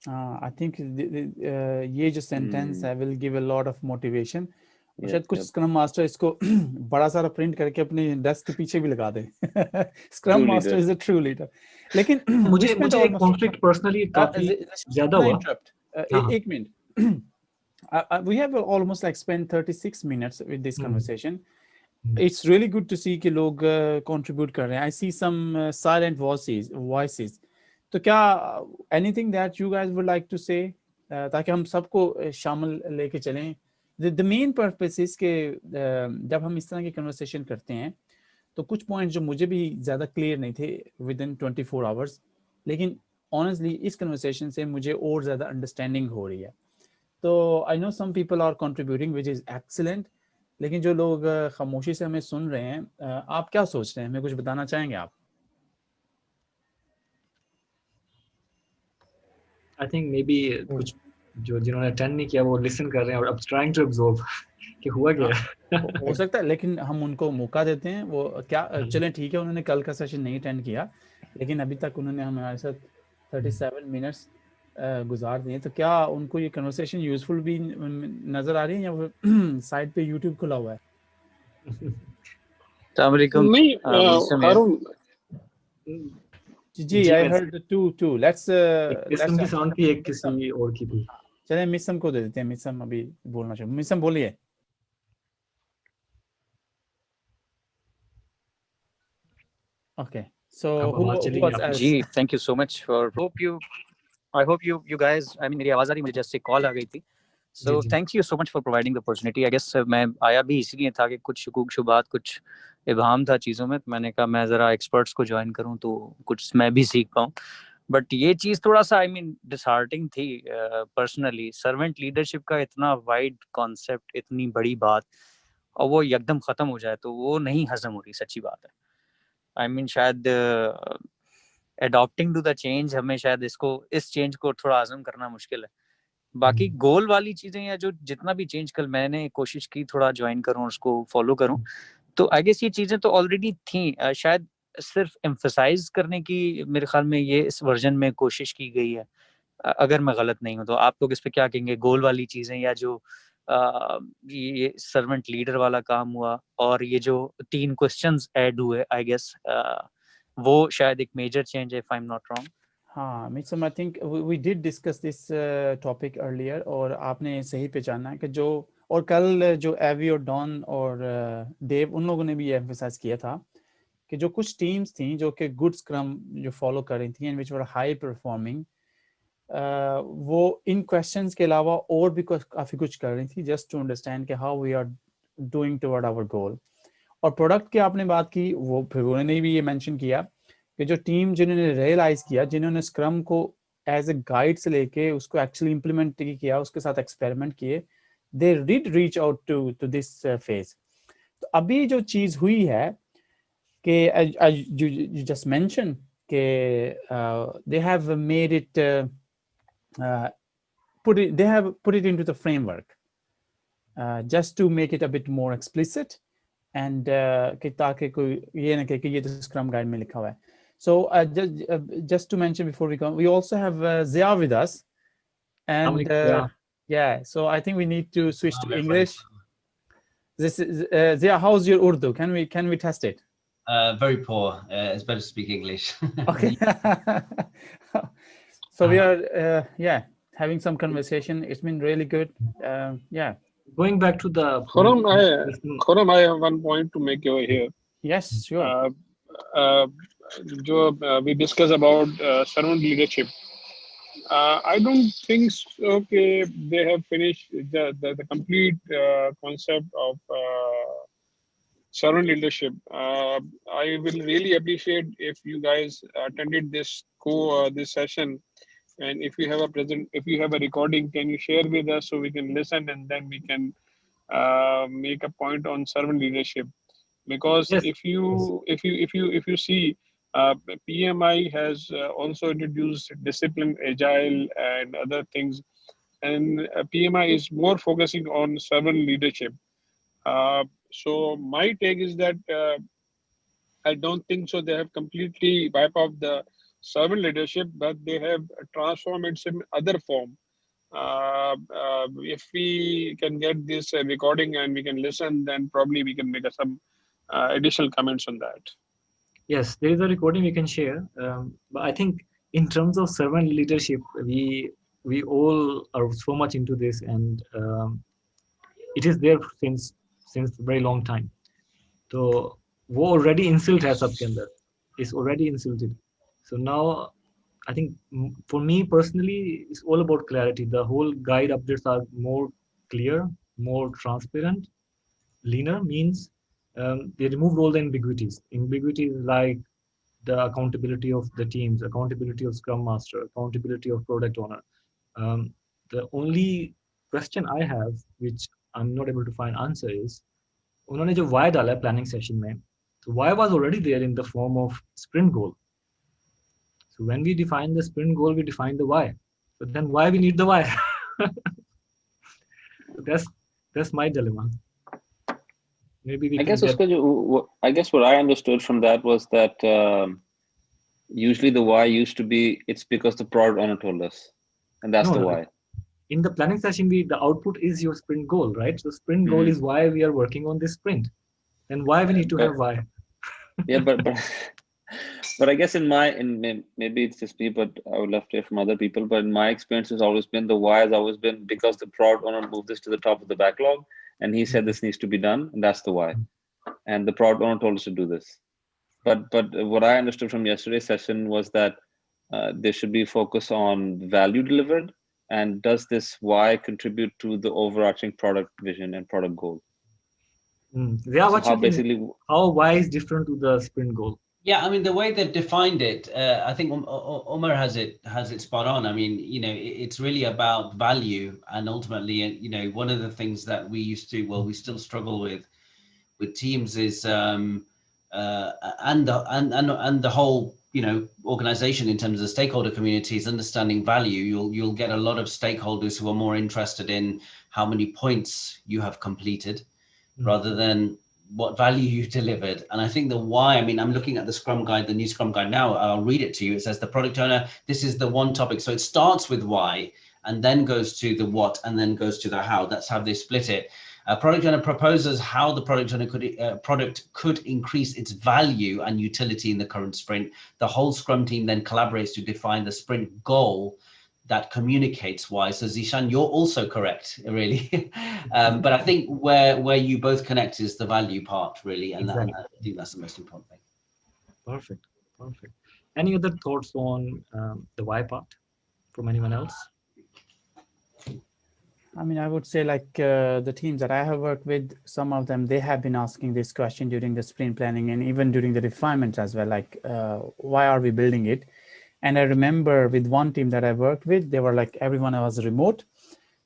I think ये जो सेंटेंस है will give a lot of motivation. शायद कुछ स्क्रम मास्टर इसको बड़ा सारा प्रिंट करके अपने डेस्क के पीछे भी लगा दे, scrum master is a true leader. लेकिन मुझे एक कॉन्फ्लिक्ट पर्सनली काफी ज्यादा हुआ. एक minute, we have almost like spent 36 minutes with this conversation, it's really good to see कि लोग contribute कर रहे हैं. I see some silent voices. तो क्या anything that you guys would like to say ताकि हम सबको शामिल लेके चलें. The main purpose is कि जब हम इस तरह की conversation करते हैं तो कुछ पॉइंट्स जो मुझे भी ज़्यादा क्लियर नहीं थे विदिन 24 आवर्स, लेकिन ऑनेस्टली इस कन्वर्सेशन से मुझे और ज़्यादा अंडरस्टैंडिंग हो रही है. तो I know some people are contributing which is excellent, लेकिन जो लोग खामोशी से हमें सुन रहे हैं, आप क्या सोच रहे हैं, हमें कुछ बताना चाहेंगे आप? आई थिंक मे बी कुछ जो जिन्होंने अटेंड नहीं किया वो लिसन कर रहे हैं और अब ट्राइंग टू एब्जॉर्ब कि हुआ क्या. हो सकता है, लेकिन हम उनको मौका देते हैं. वो क्या चलें ठीक है, उन्होंने कल का सेशन नहीं अटेंड किया, लेकिन अभी तक उन्होंने हमारे साथ 37 मिनट्स गुजार दिए. तो क्या उनको ये कन्वर्सेशन यूजफुल भी नज़र आ रही है या वो साइड पे यूट्यूब खुला हुआ है? नहीं हारून जी आई हर्ड टू लेट्स किस्म की साउंड थी, एक किसी और की थी. चलिए मिसम को दे देते हैं. मिसम अभी बोलना चाहिए. मिसम बोलिए. Okay, so who was else? Ji thank you so much for I hope you guys, I mean मेरी आवाज आ रही, मुझे जस्ट एक कॉल आ गई थी. So thank you so much for providing the opportunity. I guess मैं आया भी इसलिए था कि कुछ शकूक शुबात, कुछ इबहम था चीज़ों में. मैंने कहा मैं ज़रा एक्सपर्ट्स को ज्वाइन करूं तो कुछ मैं भी सीख पाऊं. बट ये चीज़ थोड़ा सा डिसहार्टिंग थी पर्सनली. सर्वेंट लीडरशिप का इतना वाइड कॉन्सेप्ट, इतनी बड़ी बात, और वो एकदम ख़त्म हो जाए तो वो नहीं हजम हो रही. सच्ची बात है. शायद अडॉप्टिंग टू द चेंज, हमें शायद इस चेंज को थोड़ा हजम करना मुश्किल है. बाकी गोल वाली चीजें या जो जितना भी चेंज कल मैंने कोशिश की थोड़ा ज्वाइन करूं, उसको फॉलो करूं, तो आई गेस ये चीजें तो ऑलरेडी थी. शायद सिर्फ एम्फसाइज करने की मेरे ख्याल में ये इस वर्जन में कोशिश की गई है. अगर मैं गलत नहीं हूं तो आप लोग इस पे क्या कहेंगे? गोल वाली चीजें या जो ये सर्वेंट लीडर वाला काम हुआ और ये जो 3 क्वेश्चंस ऐड हुए, आई गेस वो शायद एक मेजर चेंज है, if I am not wrong. हाँ मिसम, I think we did discuss this topic earlier, और आपने सही पहचाना है कि जो, और कल जो एवी और डॉन और देव, उन लोगों ने भी ये एम्फसाइज किया था कि जो कुछ टीम्स थी जो कि गुड स्क्रम जो फॉलो कर रही थी and which were high performing, वो इन क्वेश्चंस के अलावा और भी काफ़ी कुछ कर रही थी जस्ट टू अंडरस्टैंड कि how we are doing toward our goal. और प्रोडक्ट की आपने बात की, वो फिर उन्होंने भी ये मेंशन किया कि जो टीम जिन्होंने रियलाइज़ किया, जिन्होंने स्क्रम को एज ए गाइड से लेके उसको एक्चुअली इम्प्लीमेंट किया, उसके साथ एक्सपेरिमेंट किए, they did reach out to this phase. तो अभी जो चीज़ हुई है कि you just mentioned कि they have made it they have put it into the framework just to make it a bit more explicit and कि ताकि कोई ये ना कहे कि ये तो स्क्रम गाइड में लिखा हुआ है. So just to mention before we go, we also have Zia with us, and yeah, so I think we need to switch to English. This is Zia, how's your Urdu? Can we test it? Very poor. It's better to speak English. Okay. So we are having some conversation. It's been really good. Yeah. Going back to the Khurram, I have one point to make over here. Yes, sure. We discuss about servant leadership. I don't think so. Okay, they have finished the complete concept of servant leadership. I will really appreciate if you guys attended this session, and if you have a recording, can you share with us so we can listen and then we can make a point on servant leadership? Because if you see, PMI has also introduced discipline, agile, and other things, and PMI is more focusing on servant leadership. So my take is that I don't think so they have completely wiped out the servant leadership, but they have transformed it in other form. If we can get this recording and we can listen, then probably we can make some additional comments on that. Yes, there is a recording we can share. But I think in terms of servant leadership, we all are so much into this, and it is there since a very long time. तो वो already instilled है सबके अंदर, is already instilled. So now I think for me personally, it's all about clarity. The whole guide updates are more clear, more transparent. Leaner means they removed all the ambiguities. Ambiguities like the accountability of the teams, accountability of Scrum Master, accountability of product owner. The only question I have, which I'm not able to find answer, is उन्होंने जो why डाला है planning session में, so why was already there in the form of sprint goal. So when we define the sprint goal, we define the why. But then why we need the why? So that's my dilemma. Maybe we I can guess I guess what I understood from that was that usually the why used to be it's because the product owner told us, and that's the why. In the planning session, the output is your sprint goal, right? So sprint goal is why we are working on this sprint, and why we need to have why. Yeah, but I guess maybe it's just me, but I would love to hear from other people. But in my experience, has always been the why has always been because the product owner moved this to the top of the backlog, and he said this needs to be done, and that's the why. And the product owner told us to do this. But what I understood from yesterday's session was that there should be focus on value delivered, and does this why contribute to the overarching product vision and product goal? Yeah, what you think? How why is different to the sprint goal? Yeah, I mean, the way they've defined it, I think Omar has it spot on. I mean, it's really about value, and ultimately, one of the things that we still struggle with teams is and the whole organization in terms of the stakeholder community is understanding value. You'll get a lot of stakeholders who are more interested in how many points you have completed rather than what value you delivered. And I think the why, I mean, I'm looking at the Scrum Guide, the new Scrum Guide now, I'll read it to you. It says the product owner, this is the one topic. So it starts with why and then goes to the what and then goes to the how. That's how they split it. Product owner proposes how the product could increase its value and utility in the current sprint. The whole Scrum team then collaborates to define the sprint goal that communicates why. So Zishan, you're also correct, really. But I think where you both connect is the value part, really, and exactly. I think that's the most important thing. Perfect. Any other thoughts on the why part from anyone else? I mean, I would say like the teams that I have worked with, some of them, they have been asking this question during the sprint planning and even during the refinement as well, like why are we building it? And I remember with one team that I worked with, they were like, everyone was remote.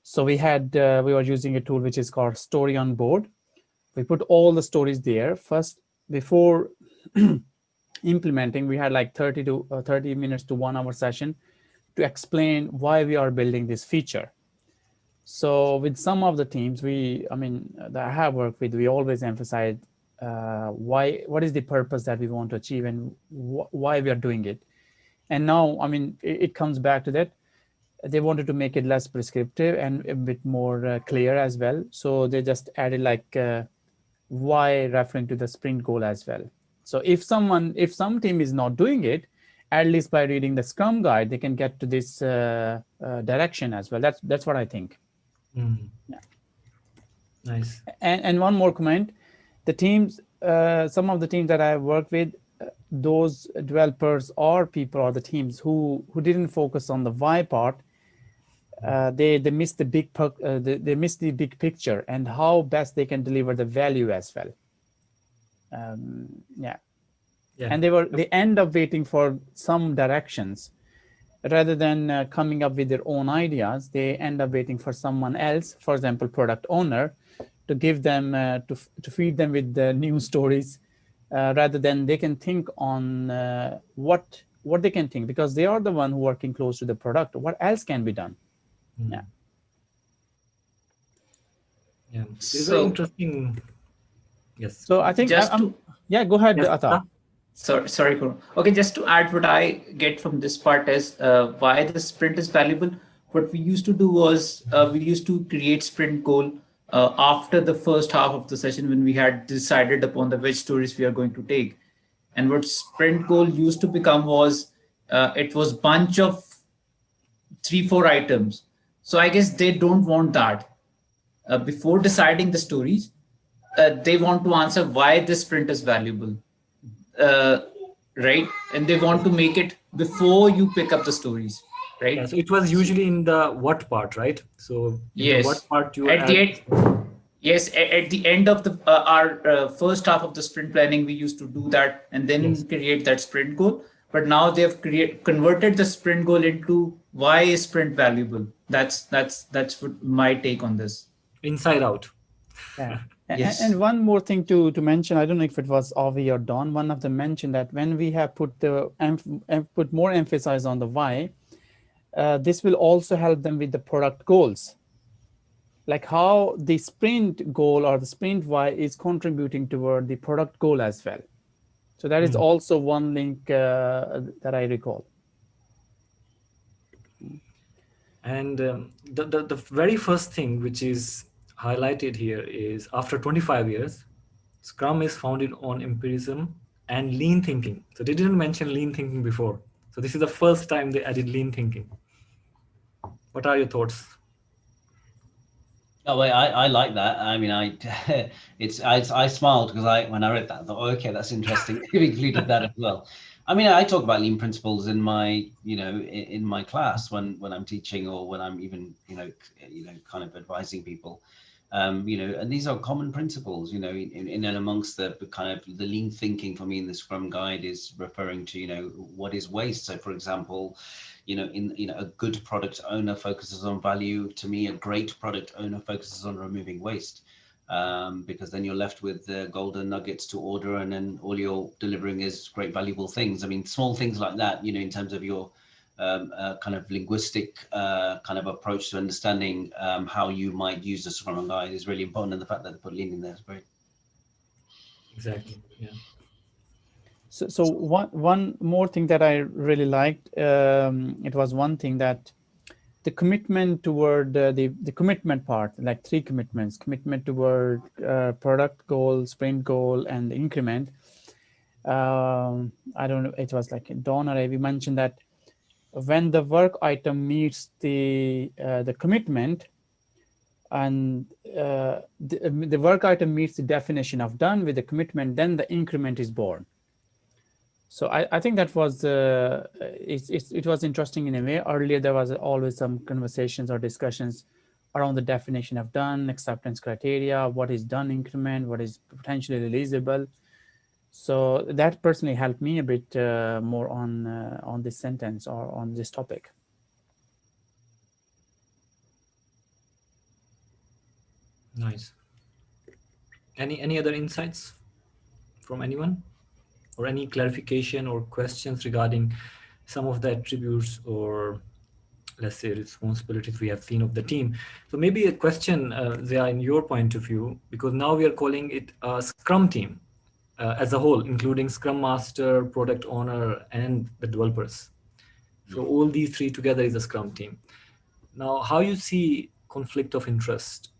So we were using a tool which is called Story on Board. We put all the stories there first before implementing. We had like 30 minutes to 1 hour session to explain why we are building this feature. So with some of the teams that I have worked with, we always emphasize what is the purpose that we want to achieve and why we are doing it. And now, I mean, it comes back to that. They wanted to make it less prescriptive and a bit more clear as well. So they just added like why referring to the sprint goal as well. So if some team is not doing it, at least by reading the Scrum Guide, they can get to this direction as well. That's what I think. Yeah. Nice. And one more comment: the teams, some of the teams that I have worked with, those developers or people or the teams who didn't focus on the why part, they missed the big picture and how best they can deliver the value as well. Yeah. And they end up waiting for some directions rather than coming up with their own ideas. They end up waiting for someone else, for example, product owner, to give them to feed them with the new stories, rather than they can think on what they can think, because they are the one who working close to the product. What else can be done? Yeah. It's very interesting. Yes. So I think yeah, go ahead, Ata. Sorry, Kuru. Okay, just to add, what I get from this part is why the sprint is valuable. What we used to do was we used to create sprint goal after the first half of the session when we had decided upon the which stories we are going to take. And what sprint goal used to become was it was bunch of 3-4 items. So I guess they don't want that. Before deciding the stories, they want to answer why this sprint is valuable, right? And they want to make it before you pick up the stories, right? Yeah, so it was usually in the what part, right? So in the what Yes. part you At the add. end, yes, at the end of the our first half of the sprint planning, we used to do that and then create that sprint goal. But now they have converted the sprint goal into why is sprint valuable. That's what my take on this. Inside out. Yeah. Yes. And one more thing to mention, I don't know if it was Avi or Don, one of them mentioned that when we have put put more emphasis on the why, this will also help them with the product goals. Like how the sprint goal or the sprint why is contributing toward the product goal as well. So that is also one link that I recall. And the very first thing which is highlighted here is after 25 years, Scrum is founded on empiricism and lean thinking. So they didn't mention lean thinking before. So this is the first time they added lean thinking. What are your thoughts? Oh, wait, I like that. I mean, I smiled because when I read that, I thought, oh, okay, that's interesting. They've included that as well. I mean, I talk about lean principles in my, in my class when I'm teaching or when I'm even, kind of advising people. And these are common principles, in and amongst the kind of the lean thinking for me in the Scrum Guide is referring to, what is waste. So, for example, a good product owner focuses on value. To me, a great product owner focuses on removing waste, because then you're left with the golden nuggets to order, and then all you're delivering is great, valuable things. I mean, small things like that, in terms of your kind of linguistic kind of approach to understanding how you might use the Scrum Guide is really important, and the fact that they put lean in there is great. Exactly. Yeah. So one more thing that I really liked, it was one thing that the commitment toward the commitment part, like 3 commitments: commitment toward product goal, sprint goal, and the increment. I don't know, it was like Don or Avi mentioned that when the work item meets the commitment, and the work item meets the definition of done with the commitment, then the increment is born. So I think that was it was interesting in a way. Earlier there was always some conversations or discussions around the definition of done, acceptance criteria, what is done increment, what is potentially releasable. So that personally helped me a bit more on this sentence or on this topic. Nice. Any other insights from anyone, or any clarification or questions regarding some of the attributes or, let's say, responsibilities we have seen of the team? So maybe a question, Zia, in your point of view, because now we are calling it a Scrum team as a whole, including Scrum Master, product owner, and the developers. So all these 3 together is a Scrum team. Now, how you see conflict of interest?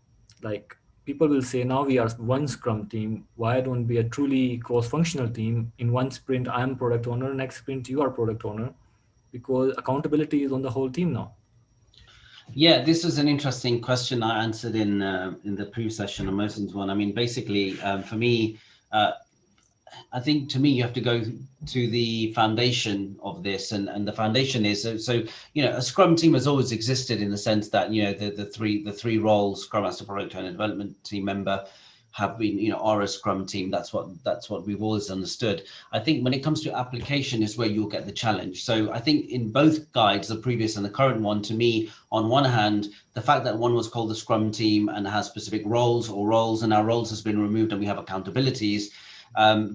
Like, people will say, now we are one Scrum team. Why don't we a truly cross-functional team? In one sprint, I'm product owner. Next sprint, you are product owner, because accountability is on the whole team now. Yeah, this is an interesting question I answered in the previous session on Merton's one. I mean, basically, for me, I think to me, you have to go to the foundation of this, and the foundation is so a Scrum team has always existed in the sense that the three roles, Scrum Master, product owner, development team member, have been are a Scrum team. That's what we've always understood. I think when it comes to application is where you'll get the challenge. So I think in both guides, the previous and the current one, to me, on one hand, the fact that one was called the Scrum team and has specific roles, and our roles has been removed and we have accountabilities.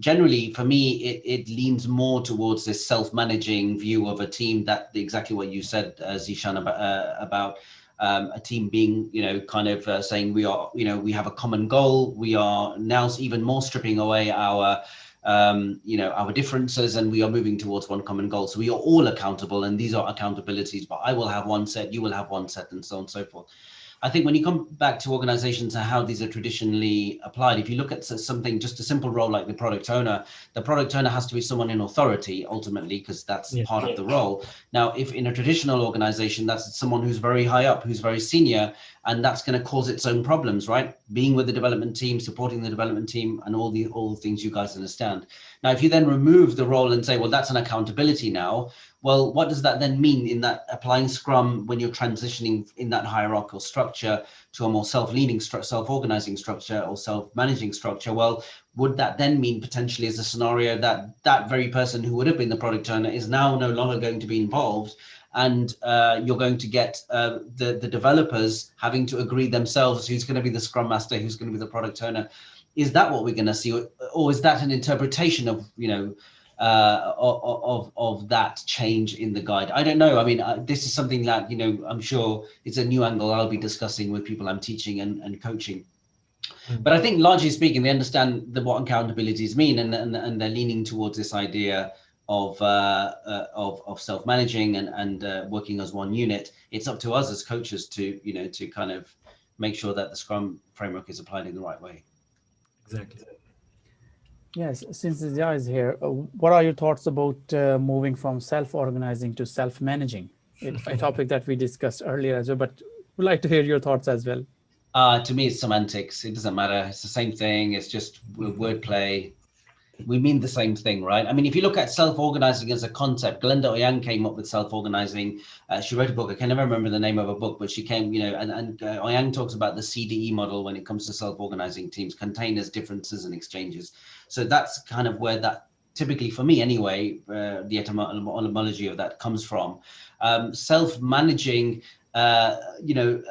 Generally, for me, it leans more towards this self-managing view of a team, that exactly what you said, Zishan, about a team being, kind of saying we are, we have a common goal. We are now even more stripping away our, our differences, and we are moving towards one common goal. So we are all accountable, and these are accountabilities, but I will have one set, you will have one set, and so on and so forth. I think when you come back to organizations and how these are traditionally applied, if you look at something, just a simple role like the product owner has to be someone in authority ultimately, because that's part of the role. Now, if in a traditional organization, that's someone who's very high up, who's very senior, and that's going to cause its own problems, right? Being with the development team, supporting the development team, and all the things you guys understand. Now, if you then remove the role and say, well, that's an accountability now, well, what does that then mean in that applying Scrum when you're transitioning in that hierarchical structure to a more self-leading, self-organizing structure or self-managing structure? Well, would that then mean potentially as a scenario that that very person who would have been the product owner is now no longer going to be involved, and you're going to get the developers having to agree themselves who's going to be the Scrum Master, who's going to be the product owner? Is that what we're going to see, or is that an interpretation of, you know, of that change in the guide? I don't know. I mean, this is something that, you know, I'm sure it's a new angle I'll be discussing with people I'm teaching and coaching. But I think largely speaking, they understand what accountabilities mean, and they're leaning towards this idea of self-managing and working as one unit. It's up to us as coaches to, you know, to kind of make sure that the Scrum framework is applied in the right way. Exactly. Yes, since Zia is here, what are your thoughts about moving from self-organizing to self-managing? It's a topic that we discussed earlier as well, but we'd like to hear your thoughts as well. To me, it's semantics. It doesn't matter. It's the same thing. It's just wordplay. We mean the same thing, right? I mean, if you look at self-organizing as a concept, Glenda Ouyang came up with self-organizing. She wrote a book. I can never remember the name of a book, but she came, you know, and Ouyang talks about the CDE model when it comes to self-organizing teams: containers, differences, and exchanges. So that's kind of where that, typically for me anyway, the etymology of that comes from. Self-managing, you know,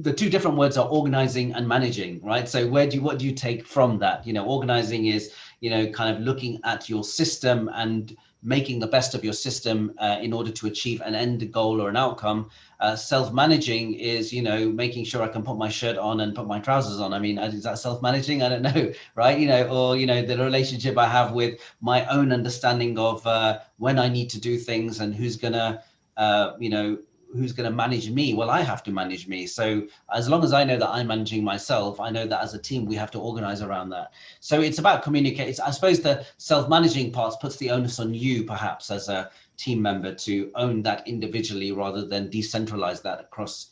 the two different words are organizing and managing, right? So what do you take from that? You know, organizing is, you know, kind of looking at your system and making the best of your system in order to achieve an end goal or an outcome. Self-managing is, you know, making sure I can put my shirt on and put my trousers on. I mean, is that self-managing? I don't know, right? You know, or, you know, the relationship I have with my own understanding of when I need to do things and who's gonna, you know, who's going to manage me? Well, I have to manage me. So as long as I know that I'm managing myself, I know that as a team, we have to organize around that. So it's about communicating. I suppose the self-managing part puts the onus on you, perhaps, as a team member to own that individually rather than decentralize that across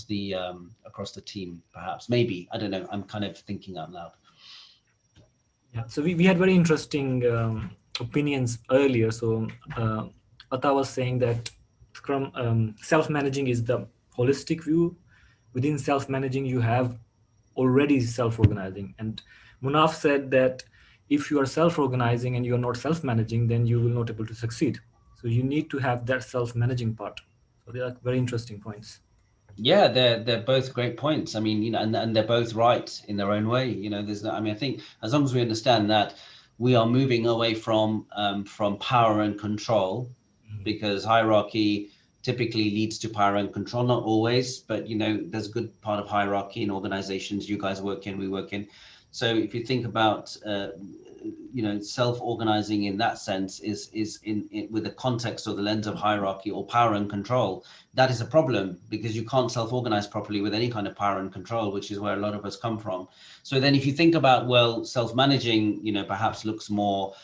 the team, perhaps. Maybe, I don't know. I'm kind of thinking out loud. Yeah, so we had very interesting opinions earlier. So Atta was saying that Scrum self-managing is the holistic view. Within self-managing, you have already self-organizing. And Munaf said that if you are self-organizing and you are not self-managing, then you will not able to succeed. So you need to have that self-managing part. So they are very interesting points. Yeah, they're both great points. I mean, you know, and they're both right in their own way. You know, there's no, I mean, I think as long as we understand that we are moving away from power and control, because hierarchy typically leads to power and control, not always, but, you know, there's a good part of hierarchy in organizations you guys work in, we work in. So if you think about, you know, self-organizing in that sense is in with the context or the lens of hierarchy or power and control, that is a problem, because you can't self-organize properly with any kind of power and control, which is where a lot of us come from. So then if you think about, well, self-managing, you know, perhaps looks more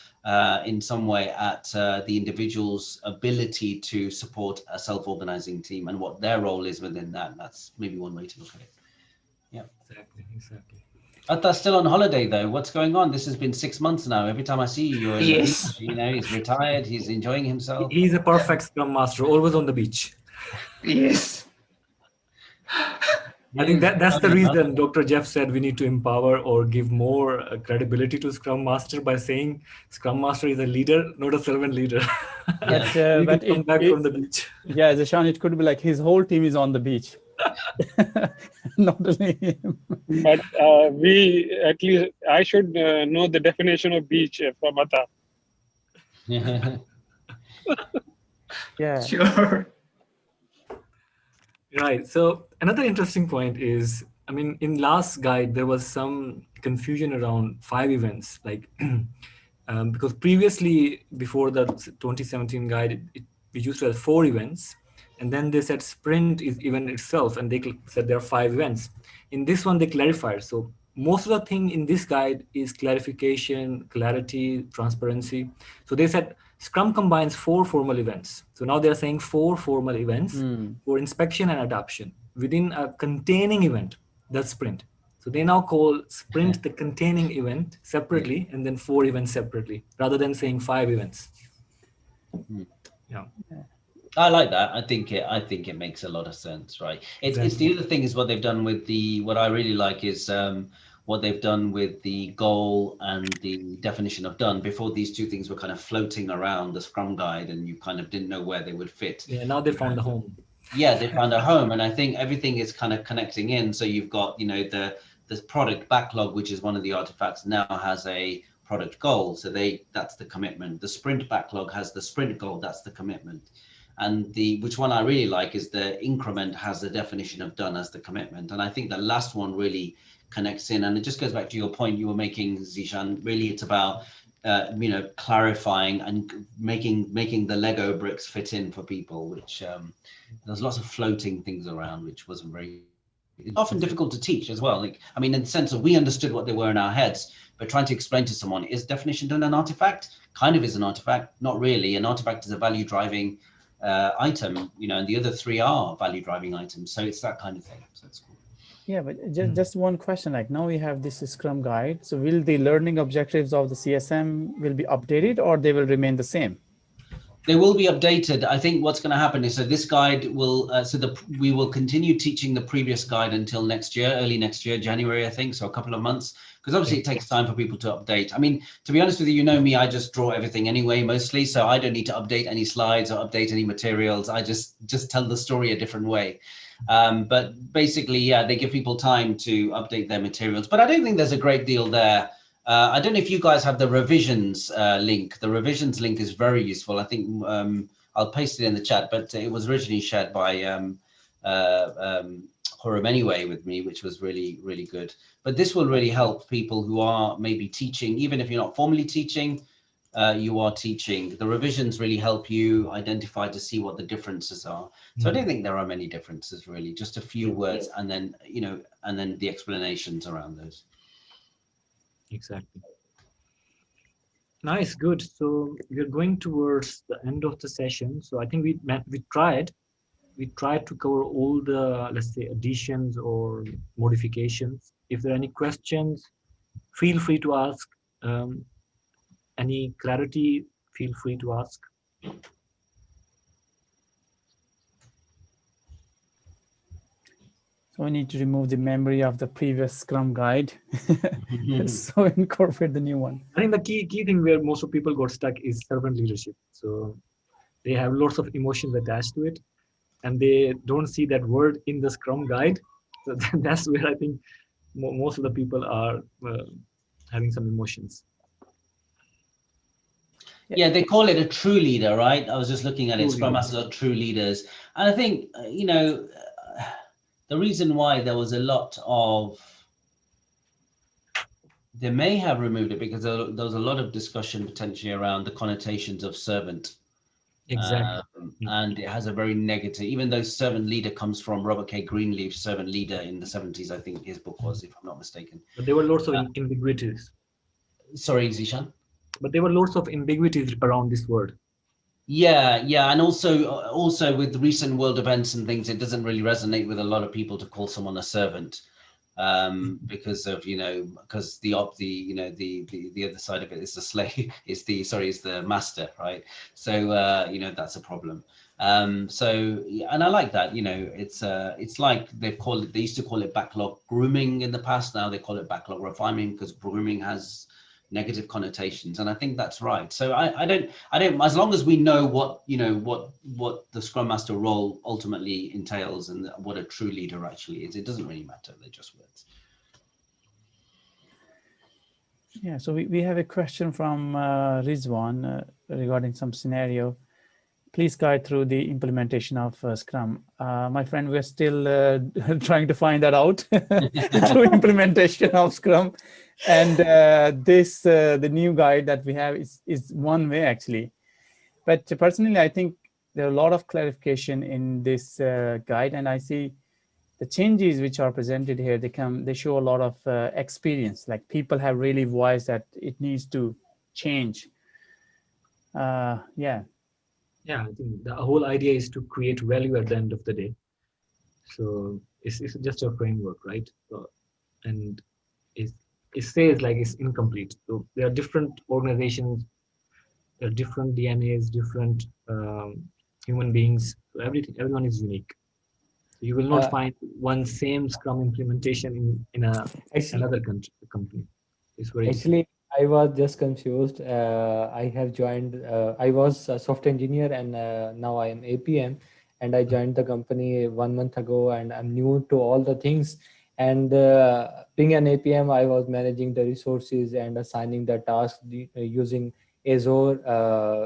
in some way at the individual's ability to support a self-organizing team and what their role is within that. That's maybe one way to look at it. Yeah, Exactly. Atta's still on holiday though. What's going on? This has been 6 months now. Every time I see you, you're in the beach. You know, he's retired. He's enjoying himself. He's a perfect Scrum Master, always on the beach. Yes. I think that's the reason Dr. Jeff said we need to empower or give more credibility to Scrum Master by saying Scrum Master is a leader, not a servant leader. But come back from the beach. Yeah, Zishan, it could be like his whole team is on the beach. Not only him. But at least I should know the definition of beach from Atta. Yeah. Sure. Right. So another interesting point is, I mean, in last guide, there was some confusion around 5 events, like because previously, before the 2017 guide, we used to have 4 events. And then they said sprint is event itself, and they said there are 5 events. In this one, they clarified. So most of the thing in this guide is clarification, clarity, transparency. So they said Scrum combines 4 formal events. So now they're saying 4 formal events for inspection and adoption. within a containing event, that's sprint. So they now call sprint the containing event separately, and then 4 events separately, rather than saying 5 events. Yeah. I like that. I think it makes a lot of sense, right? It's the other thing is what they've done with what I really like is what they've done with the goal and the definition of done. Before, these two things were kind of floating around the Scrum guide, and you kind of didn't know where they would fit. Yeah, now they found a home. Yeah, they found a home, and I think everything is kind of connecting in. So you've got, the product backlog, which is one of the artifacts, now has a product goal. So that's the commitment. The sprint backlog has the sprint goal. That's the commitment. And which one I really like is the increment has the definition of done as the commitment. And I think the last one really connects in. And it just goes back to your point you were making, Zishan. Really, it's about clarifying and making the Lego bricks fit in for people, which there's lots of floating things around, which wasn't very, it's often difficult to teach as well. Like, I mean, in the sense of we understood what they were in our heads, but trying to explain to someone, is definition done an artifact? Kind of is an artifact, not really. An artifact is a value driving item, and the other 3 are value driving items. So it's that kind of thing. So it's cool. Yeah, but just one question, like now we have this Scrum guide. So will the learning objectives of the CSM will be updated, or they will remain the same? They will be updated. I think what's going to happen is, so this guide will, we will continue teaching the previous guide until next year, early next year, January, I think. So a couple of months, because obviously it takes time for people to update. I mean, to be honest with you, you know me, I just draw everything anyway, mostly. So I don't need to update any slides or update any materials. I just tell the story a different way. But basically, yeah, they give people time to update their materials, but I don't think there's a great deal there. I don't know if you guys have the revisions link. The revisions link is very useful. I think I'll paste it in the chat, but it was originally shared by Horam anyway with me, which was really, really good. But this will really help people who are maybe teaching, even if you're not formally teaching, you are teaching. The revisions really help you identify to see what the differences are. So I don't think there are many differences really, just a few words, and then, and then the explanations around those. Exactly. Nice, good. So we're going towards the end of the session. So I think we tried to cover all the, let's say, additions or modifications. If there are any questions, feel free to ask. Any clarity, feel free to ask. So we need to remove the memory of the previous Scrum guide. So incorporate the new one. I think the key thing where most of people got stuck is servant leadership. So they have lots of emotions attached to it, and they don't see that word in the Scrum guide. So that's where I think most of the people are having some emotions. Yeah, they call it a true leader, right? I was just looking at it. Scrum Masters are true leaders. And I think, the reason why there was a lot of, they may have removed it because there was a lot of discussion potentially around the connotations of servant. Exactly. And it has a very negative, even though servant leader comes from Robert K. Greenleaf's servant leader in the 70s, I think his book was, if I'm not mistaken. But there were lots of ambiguities. Sorry, Zishan? But there were lots of ambiguities around this word. Yeah, and also with recent world events and things, it doesn't really resonate with a lot of people to call someone a servant, because of because the other side of it is the slave, is the master, right? So that's a problem. And I like that. It's like they used to call it backlog grooming in the past. Now they call it backlog refinement, because grooming has negative connotations, and I think that's right. So I don't as long as we know what the Scrum Master role ultimately entails and what a true leader actually is, it doesn't really matter. They're just words. Yeah, so we have a question from Rizwan regarding some scenario. Please guide through the implementation of Scrum. My friend, we're still trying to find that out through implementation of Scrum. And the new guide that we have is one way actually. But personally, I think there are a lot of clarification in this guide, and I see the changes which are presented here, they show a lot of experience, like people have really voiced that it needs to change. Yeah, I think the whole idea is to create value at the end of the day. So it's just a framework, right? So, and it says like it's incomplete. So there are different organizations, there are different DNAs, different human beings. So everyone is unique. So you will not find one same Scrum implementation in another company. It's very different. Actually, I was just confused. I have joined. I was a software engineer, and now I am APM. And I joined the company 1 month ago, and I'm new to all the things. And being an APM, I was managing the resources and assigning the tasks using Azure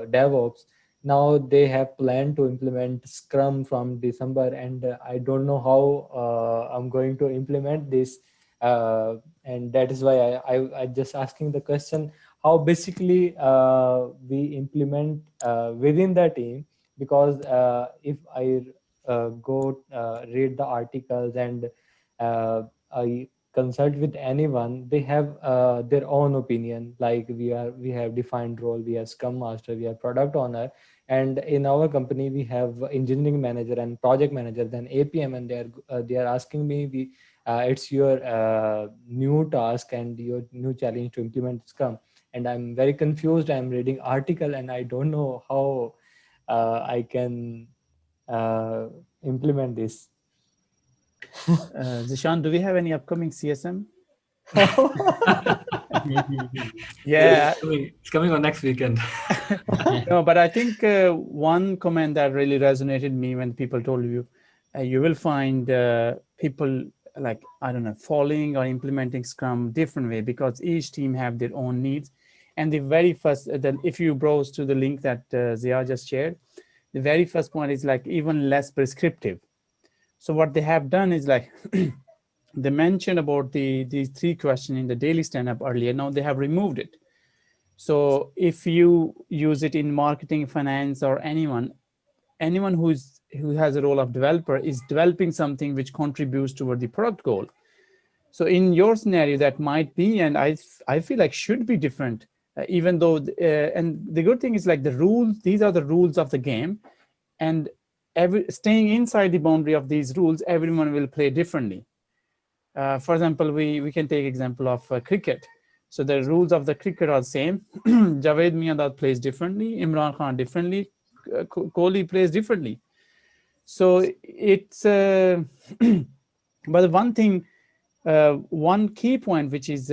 DevOps. Now they have planned to implement Scrum from December, and I don't know how I'm going to implement this. And that is why I just asking the question how basically we implement within the team, because if I go read the articles and I consult with anyone, they have their own opinion. Like we have defined role, we have Scrum Master, we have Product Owner, and in our company we have engineering manager and project manager, then APM, and they are asking me, it's your new task and your new challenge to implement Scrum. And I'm very confused. I'm reading article and I don't know how I can implement this. Zishan, do we have any upcoming CSM? Yeah, it's coming on next weekend. No, but I think one comment that really resonated me when people told you, you will find people like, I don't know, following or implementing Scrum different way, because each team have their own needs. And the very first, if you browse to the link that Zia just shared, the very first point is like even less prescriptive. So what they have done is like, they mentioned about these 3 questions in the daily stand-up earlier. Now they have removed it. So if you use it in marketing, finance, or anyone who has a role of developer is developing something which contributes toward the product goal. So in your scenario, that might be, and I feel like should be different, even though, and the good thing is like the rules, these are the rules of the game, and staying inside the boundary of these rules, everyone will play differently. For example, we can take example of cricket. So the rules of the cricket are the same. Javed Miandad plays differently, Imran Khan differently, Kohli plays differently. So it's, but one thing, one key point which is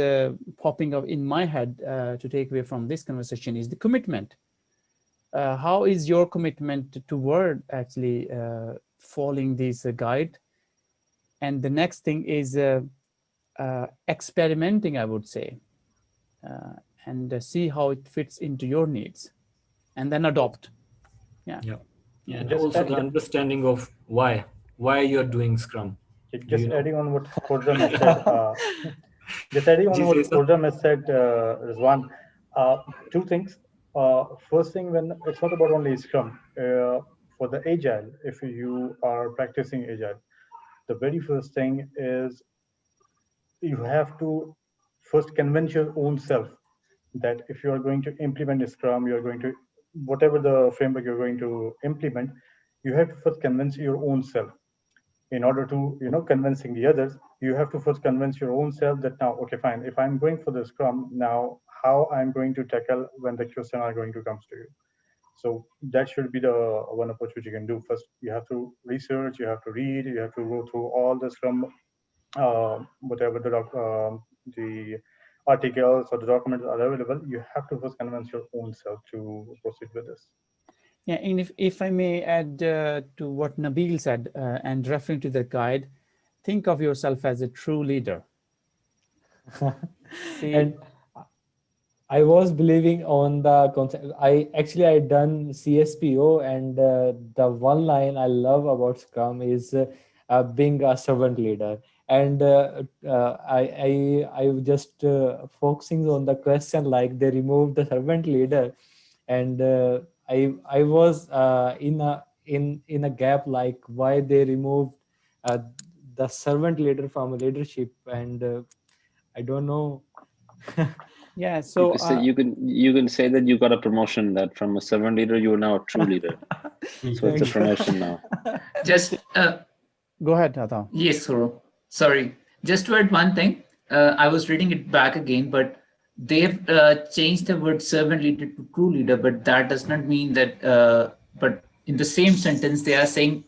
popping up in my head to take away from this conversation is the commitment. How is your commitment toward actually following this guide? And the next thing is experimenting, I would say, and see how it fits into your needs, and then adopt. Yeah. And also the understanding of why you're doing Scrum. Just adding on what Khurram has said. Just adding on what Khurram has said, Rizwan. 2 things. First thing, when it's not about only Scrum. For the Agile, if you are practicing Agile, the very first thing is you have to first convince your own self that if you are going to implement a Scrum, you're going to, whatever the framework you're going to implement, you have to first convince your own self. In order to, convincing the others, you have to first convince your own self that now, okay, fine, if I'm going for the Scrum, now how I'm going to tackle when the question are going to comes to you. So that should be the one approach which you can do. First, you have to research, you have to read, you have to go through all the Scrum, whatever the articles or the documents are available. You have to first convince your own self to proceed with this. Yeah, and if I may add to what Nabil said, and referring to the guide, think of yourself as a true leader. And I was believing on the concept. I done CSPO, and the one line I love about Scrum is being a servant leader. And I just focusing on the question, like they removed the servant leader, and I was in a gap, like why they removed the servant leader from leadership, and I don't know. Yeah, so you can say that you got a promotion, that from a servant leader you are now a true leader. So it's a promotion now. Just Go ahead, Ata. Yes, Soro. Sorry. Just to add one thing, I was reading it back again, but they've changed the word servant leader to true leader, but that does not mean that, but in the same sentence, they are saying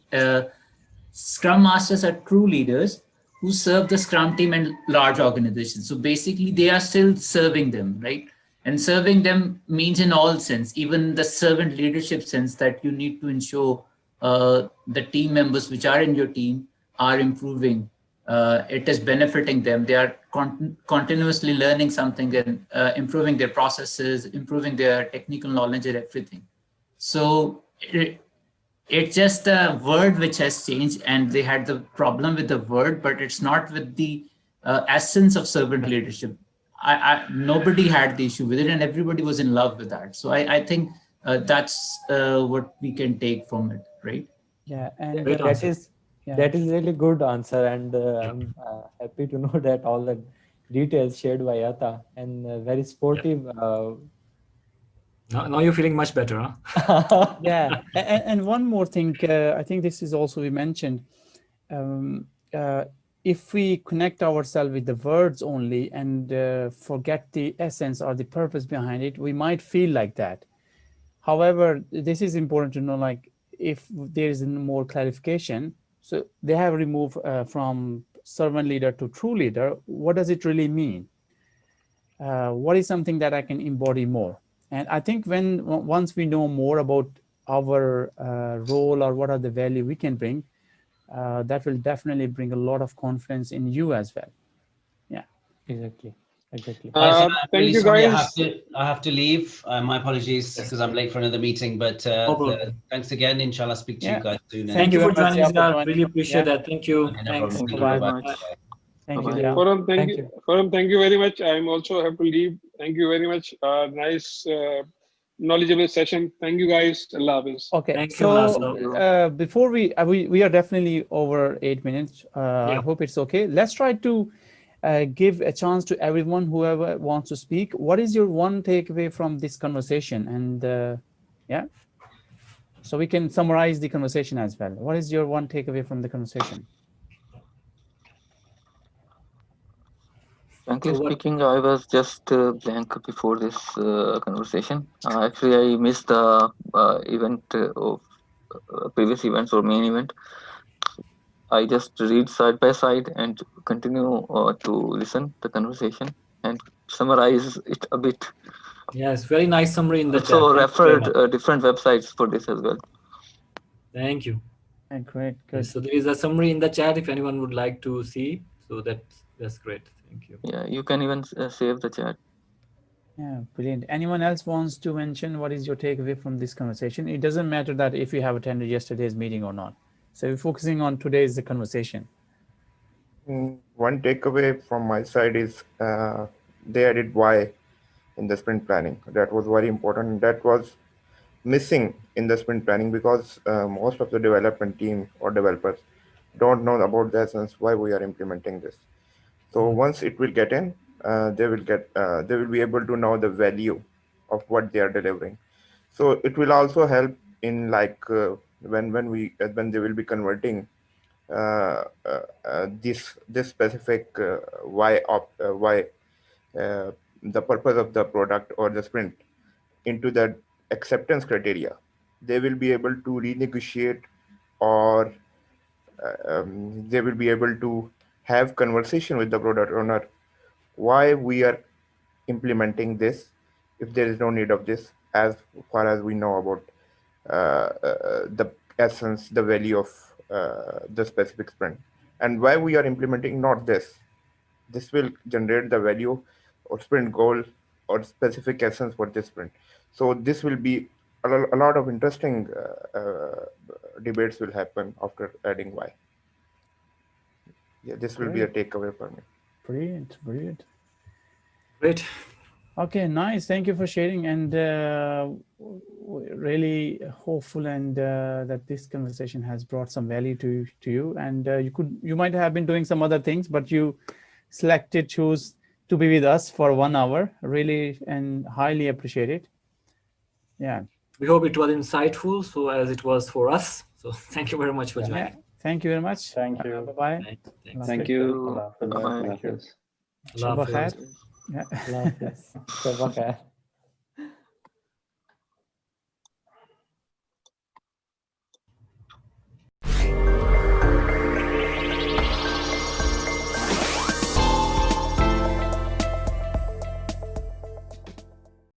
Scrum Masters are true leaders who serve the Scrum team and large organizations. So basically, they are still serving them, right? And serving them means in all sense, even the servant leadership sense, that you need to ensure the team members which are in your team are improving. It is benefiting them. They are continuously learning something and improving their processes, improving their technical knowledge and everything. So it's just a word which has changed, and they had the problem with the word, but it's not with the essence of servant leadership. Nobody had the issue with it, and everybody was in love with that. So I think that's what we can take from it, right? Yeah, and that is really good answer, and I'm happy to know that all the details shared by Ata, and very sportive. Now you're feeling much better, huh? Yeah, and one more thing, I think this is also we mentioned. If we connect ourselves with the words only and forget the essence or the purpose behind it, we might feel like that. However, this is important to know, like, if there is more clarification, so they have removed from servant leader to true leader. What does it really mean? What is something that I can embody more? And I think once we know more about our role or what are the value we can bring, that will definitely bring a lot of confidence in you as well. Yeah, exactly. Guys, I'm Thank really you, sorry. guys. I have to leave. My apologies because I'm late for another meeting. But thanks again. Inshallah, speak to you guys soon. Thank you for joining us. Really appreciate Yeah. that. Thank you. Okay, no Thanks. problem. Thank you very much. Thank Bye-bye. you. Yeah. Farhan, thank you very much. I'm also have to leave. Thank you very much. Nice, knowledgeable session. Thank you, guys. Allah Hafiz. Okay, Thank you, so Naso. before we are definitely over 8 minutes. I hope it's okay. Let's try to give a chance to everyone, whoever wants to speak. What is your one takeaway from this conversation? And yeah, so we can summarize the conversation as well. What is your one takeaway from the conversation? Frankly speaking, I was just blank before this conversation. Actually, I missed the event of previous events or main event. I just read side by side and continue to listen the conversation and summarize it a bit. Yes, very nice summary in the chat. Also Thank you very referred much. different websites for this as well. Thank you. Great, good. So there is a summary in the chat if anyone would like to see. So that's great. Thank you. Yeah, you can even save the chat. Yeah, brilliant. Anyone else wants to mention what is your takeaway from this conversation? It doesn't matter that if you have attended yesterday's meeting or not. So we're focusing on today's conversation. One takeaway from my side is they added why in the sprint planning. That was very important. That was missing in the sprint planning because most of the development team or developers don't know about the essence why we are implementing this. So once it will get in, they will be able to know the value of what they are delivering. So it will also help in like when they will be converting this specific why the purpose of the product or the sprint into the acceptance criteria. They will be able to renegotiate or they will be able to have conversation with the product owner why we are implementing this if there is no need of this, as far as we know about the essence, the value of the specific sprint, and why we are implementing not this. This will generate the value or sprint goal or specific essence for this sprint. So this will be a lot of interesting debates will happen after adding why. Yeah, this will be a takeaway for me. Brilliant. Great. Okay, nice. Thank you for sharing, and really hopeful and that this conversation has brought some value to you. And you might have been doing some other things, but you choose to be with us for 1 hour. Really and highly appreciate it. Yeah. We hope it was insightful, so as it was for us. So thank you very much for joining. Thank you very much. Thank you. Bye-bye. Thank you. Bye-bye. Shubha khair. Yeah. Allah Hafiz. Sabah khair.